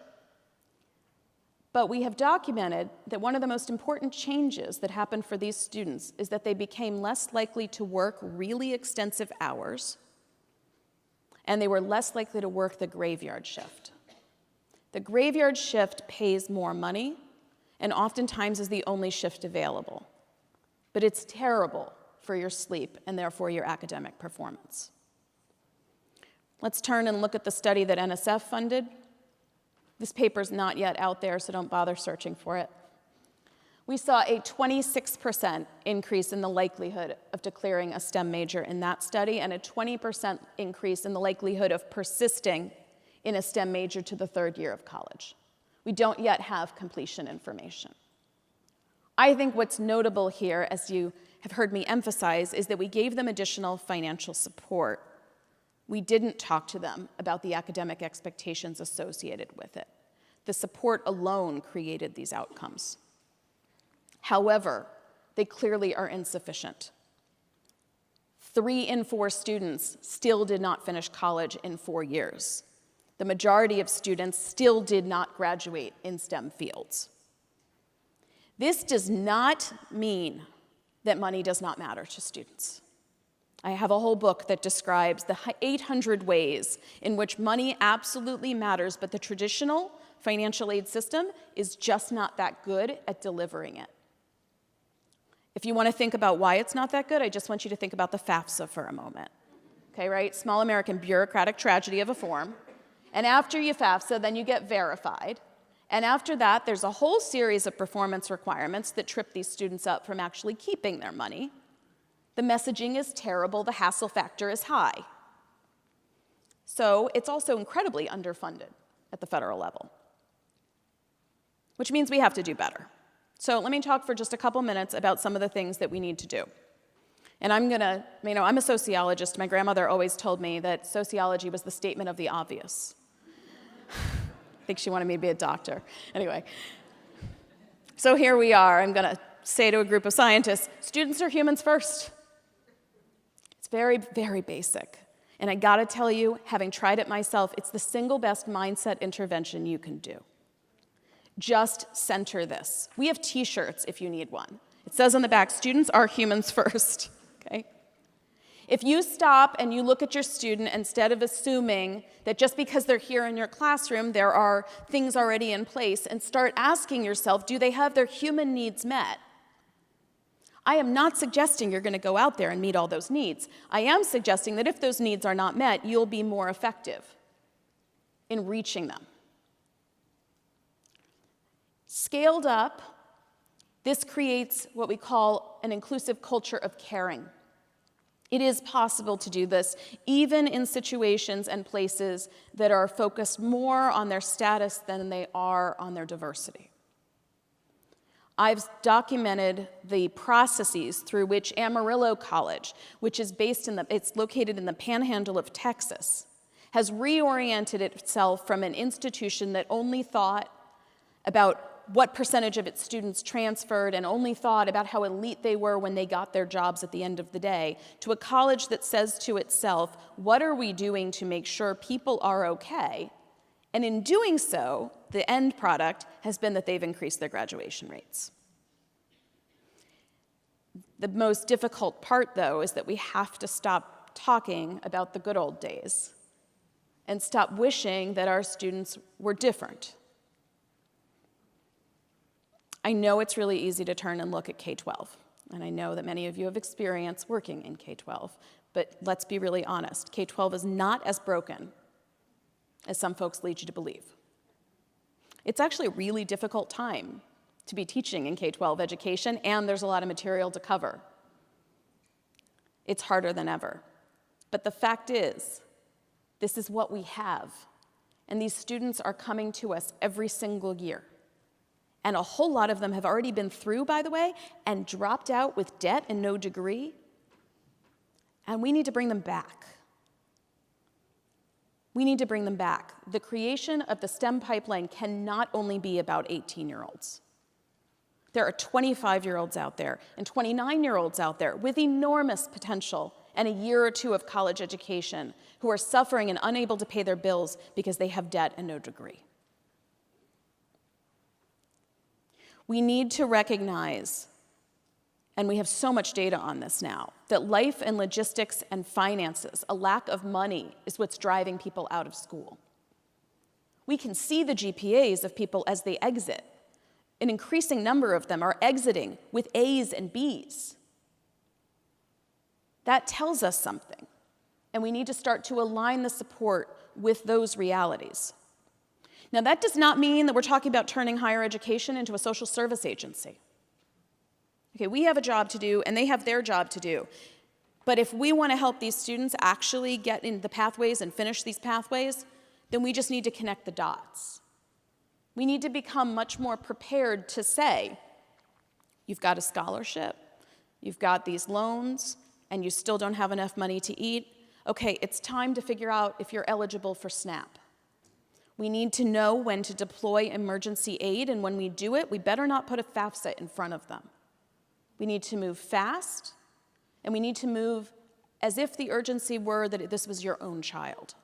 but we have documented that one of the most important changes that happened for these students is that they became less likely to work really extensive hours, and they were less likely to work the graveyard shift. The graveyard shift pays more money and oftentimes is the only shift available, but it's terrible for your sleep and therefore your academic performance. Let's turn and look at the study that NSF funded. This paper's not yet out there, so don't bother searching for it. We saw a 26% increase in the likelihood of declaring a STEM major in that study and a 20% increase in the likelihood of persisting in a STEM major to the 3rd year of college. We don't yet have completion information. I think what's notable here, as you have heard me emphasize, is that we gave them additional financial support. We didn't talk to them about the academic expectations associated with it. The support alone created these outcomes. However, they clearly are insufficient. 3 in 4 students still did not finish college in 4 years. The majority of students still did not graduate in STEM fields. This does not mean that money does not matter to students. I have a whole book that describes the 800 ways in which money absolutely matters, but the traditional financial aid system is just not that good at delivering it. If you want to think about why it's not that good, I just want you to think about the FAFSA for a moment. Okay, right? Small American bureaucratic tragedy of a form. And after you FAFSA, then you get verified. And after that, there's a whole series of performance requirements that trip these students up from actually keeping their money. The messaging is terrible, the hassle factor is high. So it's also incredibly underfunded at the federal level, which means we have to do better. So let me talk for just a couple minutes about some of the things that we need to do. And I'm a sociologist. My grandmother always told me that sociology was the statement of the obvious. I think she wanted me to be a doctor. Anyway, so here we are. I'm going to say to a group of scientists, students are humans first. It's very, very basic. And I got to tell you, having tried it myself, it's the single best mindset intervention you can do. Just center this. We have t-shirts if you need one. It says on the back, students are humans first, okay? If you stop and you look at your student, instead of assuming that just because they're here in your classroom, there are things already in place, and start asking yourself, do they have their human needs met? I am not suggesting you're going to go out there and meet all those needs. I am suggesting that if those needs are not met, you'll be more effective in reaching them. Scaled up, this creates what we call an inclusive culture of caring. It is possible to do this even in situations and places that are focused more on their status than they are on their diversity. I've documented the processes through which Amarillo College, which is it's located in the panhandle of Texas, has reoriented itself from an institution that only thought about what percentage of its students transferred and only thought about how elite they were when they got their jobs at the end of the day, to a college that says to itself, what are we doing to make sure people are okay? And in doing so, the end product has been that they've increased their graduation rates. The most difficult part, though, is that we have to stop talking about the good old days and stop wishing that our students were different. I know it's really easy to turn and look at K-12, and I know that many of you have experience working in K-12, but let's be really honest. K-12 is not as broken as some folks lead you to believe. It's actually a really difficult time to be teaching in K-12 education, and there's a lot of material to cover. It's harder than ever. But the fact is, this is what we have, and these students are coming to us every single year. And a whole lot of them have already been through, by the way, and dropped out with debt and no degree. And we need to bring them back. We need to bring them back. The creation of the STEM pipeline cannot only be about 18-year-olds. There are 25-year-olds out there and 29-year-olds out there with enormous potential and a year or two of college education who are suffering and unable to pay their bills because they have debt and no degree. We need to recognize, and we have so much data on this now, that life and logistics and finances, a lack of money, is what's driving people out of school. We can see the GPAs of people as they exit. An increasing number of them are exiting with A's and B's. That tells us something, and we need to start to align the support with those realities. Now, that does not mean that we're talking about turning higher education into a social service agency. Okay, we have a job to do, and they have their job to do. But if we want to help these students actually get in the pathways and finish these pathways, then we just need to connect the dots. We need to become much more prepared to say, you've got a scholarship, you've got these loans, and you still don't have enough money to eat. Okay, it's time to figure out if you're eligible for SNAP. We need to know when to deploy emergency aid, and when we do it, we better not put a FAFSA in front of them. We need to move fast, and we need to move as if the urgency were that this was your own child.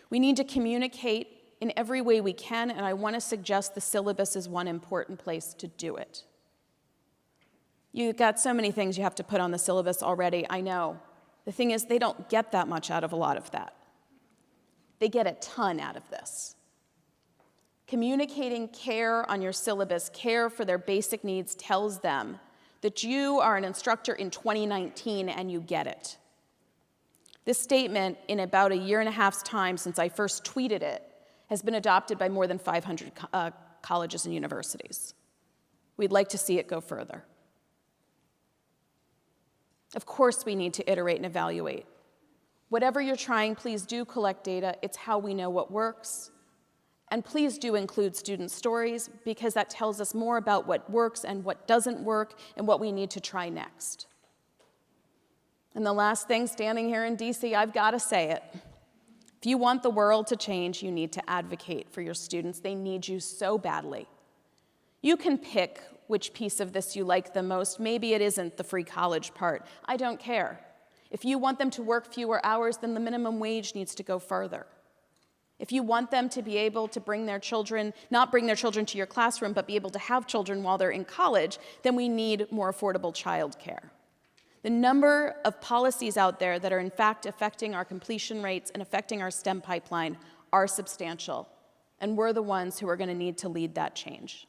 We need to communicate in every way we can, and I want to suggest the syllabus is one important place to do it. You've got so many things you have to put on the syllabus already, I know. The thing is, they don't get that much out of a lot of that. They get a ton out of this. Communicating care on your syllabus, care for their basic needs, tells them that you are an instructor in 2019 and you get it. This statement, in about a year and a half's time since I first tweeted it, has been adopted by more than 500 colleges and universities. We'd like to see it go further. Of course, we need to iterate and evaluate. Whatever you're trying, please do collect data. It's how we know what works. And please do include student stories, because that tells us more about what works and what doesn't work and what we need to try next. And the last thing, standing here in DC, I've got to say it. If you want the world to change, you need to advocate for your students. They need you so badly. You can pick which piece of this you like the most. Maybe it isn't the free college part. I don't care. If you want them to work fewer hours, then the minimum wage needs to go further. If you want them to be able to bring their children, not bring their children to your classroom, but be able to have children while they're in college, then we need more affordable childcare. The number of policies out there that are in fact affecting our completion rates and affecting our STEM pipeline are substantial, and we're the ones who are going to need to lead that change.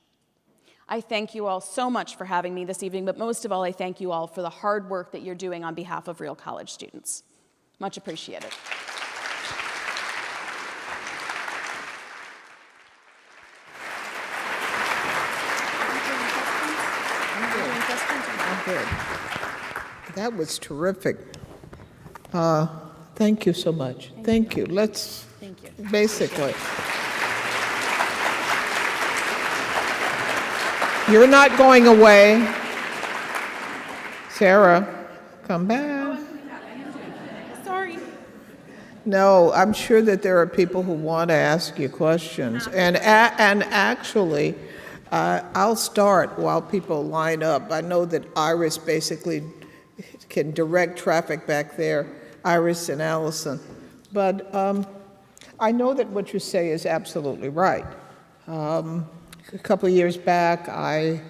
I thank you all so much for having me this evening, but most of all, I thank you all for the hard work that you're doing on behalf of real college students. Much appreciated. I'm good. That was terrific. Thank you so much. Thank you. Let's, Thank you. basically. You're not going away. Sarah, come back. Sorry. No, I'm sure that there are people who want to ask you questions. And actually, I'll start while people line up. I know that Iris basically can direct traffic back there, Iris and Allison. But I know that what you say is absolutely right. A couple of years back, I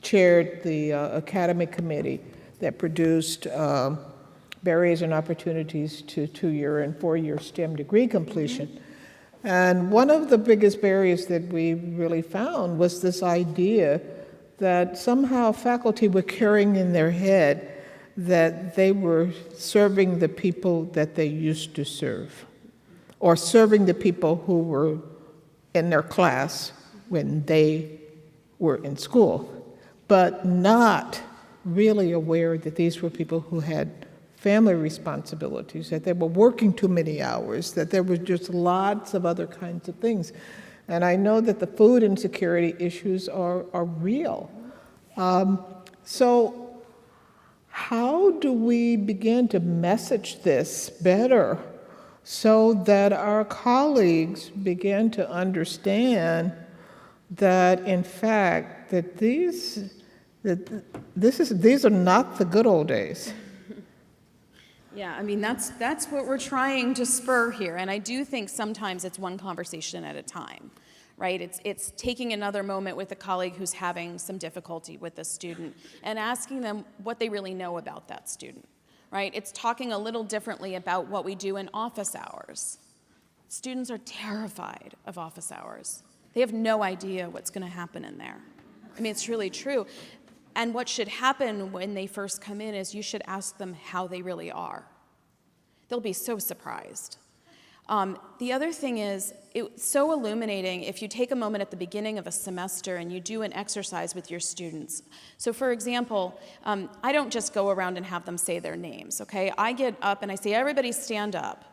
chaired the academic committee that produced barriers and opportunities to 2-year and 4-year STEM degree completion. And one of the biggest barriers that we really found was this idea that somehow faculty were carrying in their head that they were serving the people that they used to serve, or serving the people who were in their class when they were in school, but not really aware that these were people who had family responsibilities, that they were working too many hours, that there were just lots of other kinds of things. And I know that the food insecurity issues are real. So how do we begin to message this better so that our colleagues begin to understand that, in fact, that these are not the good old days? Yeah, I mean, that's what we're trying to spur here. And I do think sometimes it's one conversation at a time, right? It's taking another moment with a colleague who's having some difficulty with a student and asking them what they really know about that student, right? It's talking a little differently about what we do in office hours. Students are terrified of office hours. They have no idea what's going to happen in there. I mean, it's really true. And what should happen when they first come in is you should ask them how they really are. They'll be so surprised. The other thing is, it's so illuminating if you take a moment at the beginning of a semester and you do an exercise with your students. So for example, I don't just go around and have them say their names, okay? I get up and I say, everybody stand up.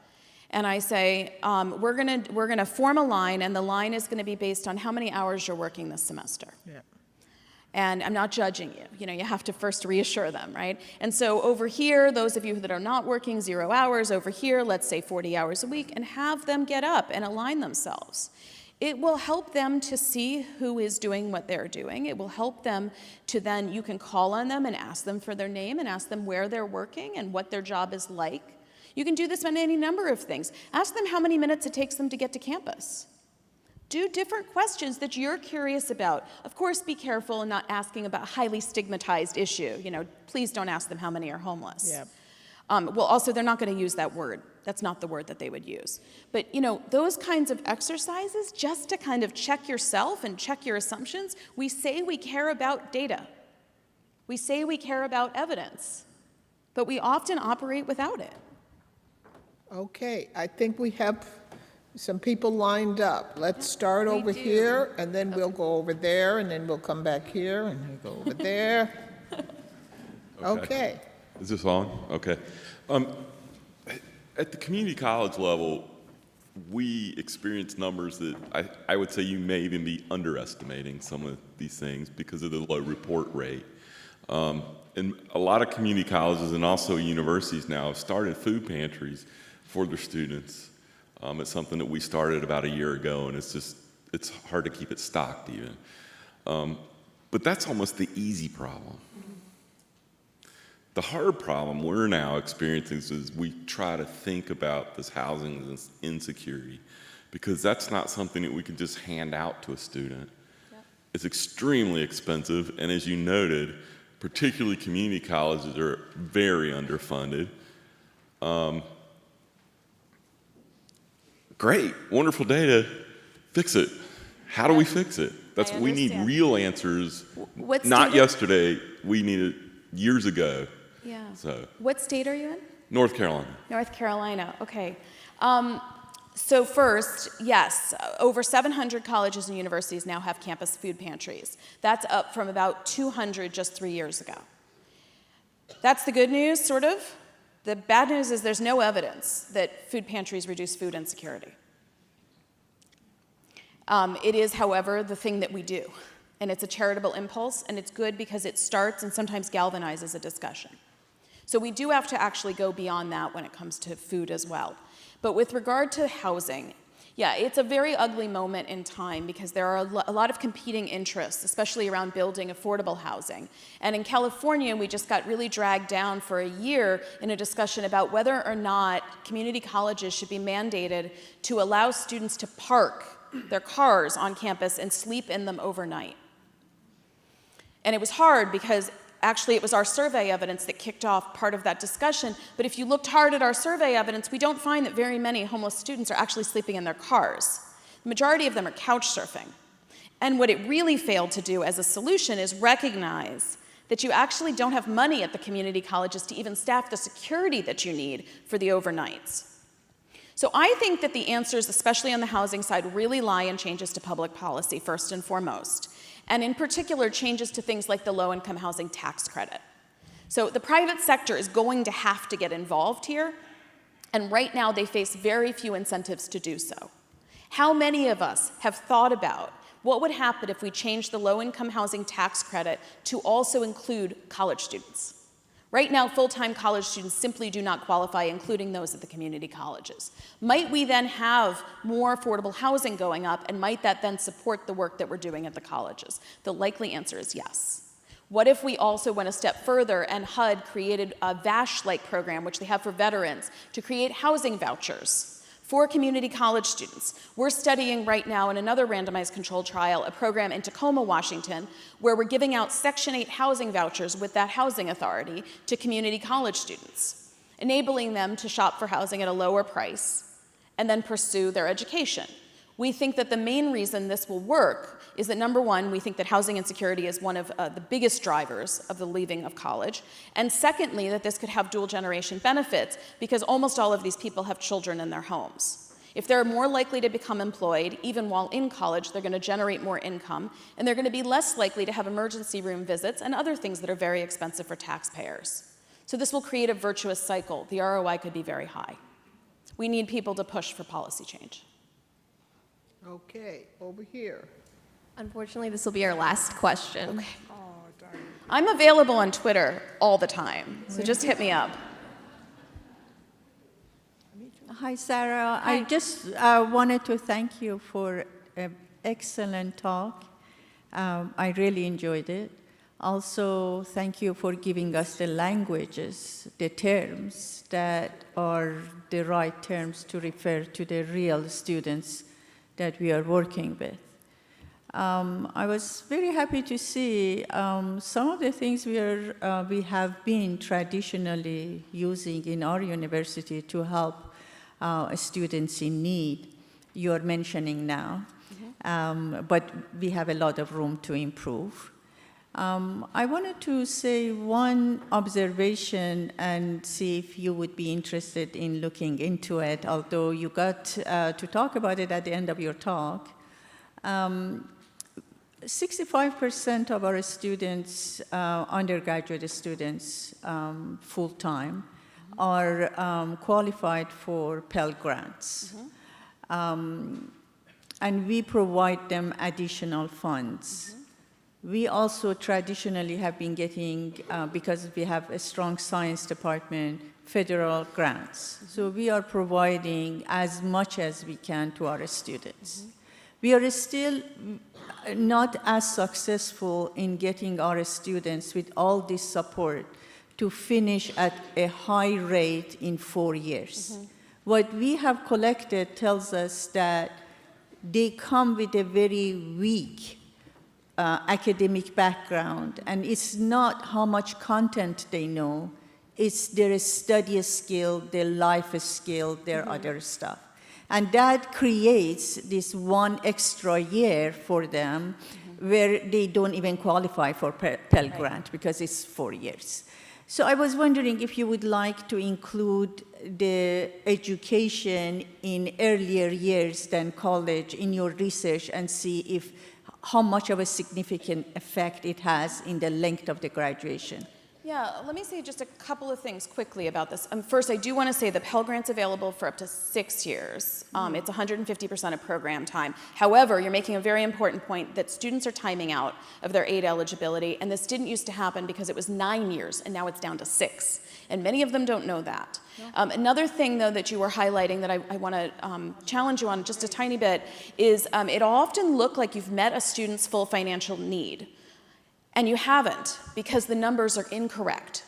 And I say, we're gonna form a line, and the line is gonna be based on how many hours you're working this semester. Yeah. And I'm not judging you. You know, you have to first reassure them, right? And so over here, those of you that are not working 0 hours, over here, let's say 40 hours a week, and have them get up and align themselves. It will help them to see who is doing what they're doing. It will help them to then, you can call on them and ask them for their name and ask them where they're working and what their job is like. You can do this on any number of things. Ask them how many minutes it takes them to get to campus. Do different questions that you're curious about. Of course, be careful in not asking about a highly stigmatized issue. You know, please don't ask them how many are homeless. Yep. Well, also, they're not going to use that word. That's not the word that they would use. But, you know, those kinds of exercises, just to kind of check yourself and check your assumptions, we say we care about data. We say we care about evidence. But we often operate without it. Okay, I think we have some people lined up. Let's start over here, and then we'll go over there, and then we'll come back here, and then go over there. Okay. Is this on? Okay. At the community college level, we experience numbers that I would say you may even be underestimating some of these things because of the low report rate. And a lot of community colleges and also universities now have started food pantries for their students. It's something that we started about a year ago, and it's hard to keep it stocked even. But that's almost the easy problem. The hard problem we're now experiencing is we try to think about this housing insecurity, because that's not something that we can just hand out to a student. Yep. It's extremely expensive, and as you noted, particularly community colleges are very underfunded. Great, wonderful data, fix it. How do we fix it? We need real answers, not yesterday, we need it years ago. Yeah. So. What state are you in? North Carolina. North Carolina, okay. So first, yes, over 700 colleges and universities now have campus food pantries. That's up from about 200 just 3 years ago. That's the good news, sort of. The bad news is there's no evidence that food pantries reduce food insecurity. It is, however, the thing that we do. And it's a charitable impulse, and it's good because it starts and sometimes galvanizes a discussion. So we do have to actually go beyond that when it comes to food as well. But with regard to housing, yeah, it's a very ugly moment in time because there are a lot of competing interests, especially around building affordable housing. And in California, we just got really dragged down for a year in a discussion about whether or not community colleges should be mandated to allow students to park their cars on campus and sleep in them overnight. And it was hard because actually it was our survey evidence that kicked off part of that discussion, but if you looked hard at our survey evidence, we don't find that very many homeless students are actually sleeping in their cars. The majority of them are couch surfing. And what it really failed to do as a solution is recognize that you actually don't have money at the community colleges to even staff the security that you need for the overnights. So I think that the answers, especially on the housing side, really lie in changes to public policy, first and foremost. And in particular, changes to things like the low-income housing tax credit. So the private sector is going to have to get involved here, and right now they face very few incentives to do so. How many of us have thought about what would happen if we changed the low-income housing tax credit to also include college students? Right now, full-time college students simply do not qualify, including those at the community colleges. Might we then have more affordable housing going up, and might that then support the work that we're doing at the colleges? The likely answer is yes. What if we also went a step further and HUD created a VASH-like program, which they have for veterans, to create housing vouchers for community college students? We're studying right now in another randomized controlled trial a program in Tacoma, Washington, where we're giving out Section 8 housing vouchers with that housing authority to community college students, enabling them to shop for housing at a lower price and then pursue their education. We think that the main reason this will work is that, number one, we think that housing insecurity is one of the biggest drivers of the leaving of college, and secondly, that this could have dual generation benefits because almost all of these people have children in their homes. If they're more likely to become employed, even while in college, they're going to generate more income, and they're going to be less likely to have emergency room visits and other things that are very expensive for taxpayers. So this will create a virtuous cycle. The ROI could be very high. We need people to push for policy change. Okay, over here. Unfortunately, this will be our last question. I'm available on Twitter all the time, so just hit me up. Hi, Sarah. Hi. I just wanted to thank you for an excellent talk. I really enjoyed it. Also, thank you for giving us the languages, the terms that are the right terms to refer to the real students that we are working with. I was very happy to see some of the things we have been traditionally using in our university to help students in need, you're mentioning now, but we have a lot of room to improve. I wanted to say one observation and see if you would be interested in looking into it, although you got to talk about it at the end of your talk. 65% of our students, undergraduate students, full-time, are qualified for Pell Grants. And we provide them additional funds. We also traditionally have been getting, because we have a strong science department, federal grants. So we are providing as much as we can to our students. We are still not as successful in getting our students with all this support to finish at a high rate in 4 years. What we have collected tells us that they come with a very weak academic background, and it's not how much content they know, it's their study skill, their life skill, their other stuff. And that creates this one extra year for them where they don't even qualify for Pell Grant because it's 4 years. So I was wondering if you would like to include the education in earlier years than college in your research and see if how much of a significant effect it has in the length of the graduation. Yeah, let me say just a couple of things quickly about this. First, I do want to say the Pell Grant's available for up to 6 years. It's 150% of program time. However, you're making a very important point that students are timing out of their aid eligibility, and this didn't used to happen because it was 9 years, and now it's down to 6. And many of them don't know that. Another thing, though, that you were highlighting that I want to challenge you on just a tiny bit is it often look like you've met a student's full financial need. And you haven't, because the numbers are incorrect.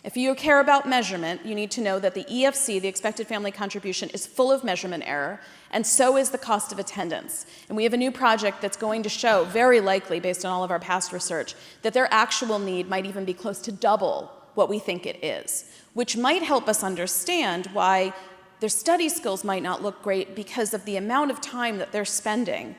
If you care about measurement, you need to know that the EFC, the expected family contribution, is full of measurement error, and so is the cost of attendance. And we have a new project that's going to show, very likely, based on all of our past research, that their actual need might even be close to double what we think it is, which might help us understand why their study skills might not look great because of the amount of time that they're spending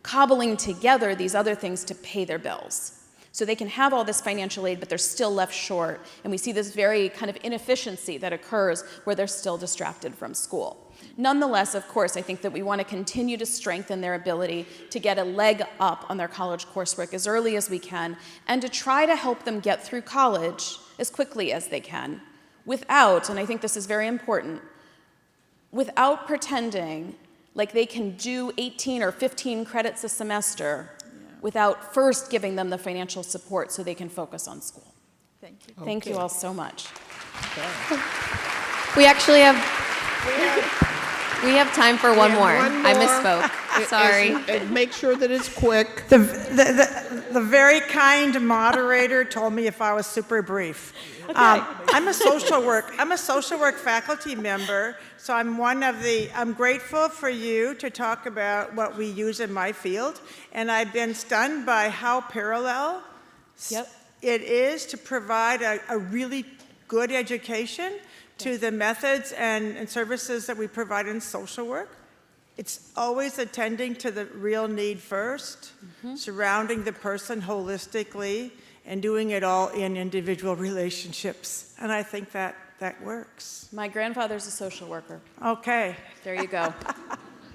cobbling together these other things to pay their bills. So they can have all this financial aid, but they're still left short. And we see this very kind of inefficiency that occurs where they're still distracted from school. Nonetheless, of course, I think that we want to continue to strengthen their ability to get a leg up on their college coursework as early as we can, and to try to help them get through college as quickly as they can, without, and I think this is very important, without pretending like they can do 18 or 15 credits a semester without first giving them the financial support so they can focus on school. Thank you. Thank you all so much. We actually have time for one more. one I more. misspoke. Sorry. And make sure that it's quick. The very kind moderator told me if I was super brief. I'm a social work faculty member, so I'm grateful for you to talk about what we use in my field, and I've been stunned by how parallel it is to provide a really good education to the methods and services that we provide in social work. It's always attending to the real need first, surrounding the person holistically, and doing it all in individual relationships. And I think that works. My grandfather's a social worker. Okay. There you go.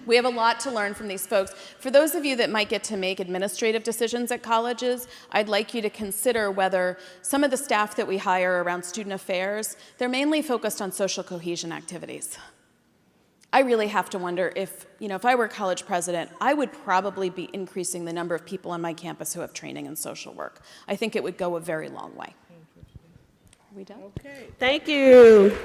We have a lot to learn from these folks. For those of you that might get to make administrative decisions at colleges, I'd like you to consider whether some of the staff that we hire around student affairs, they're mainly focused on social cohesion activities. I really have to wonder if, if I were college president, I would probably be increasing the number of people on my campus who have training in social work. I think it would go a very long way. Are we done? Okay. Thank you.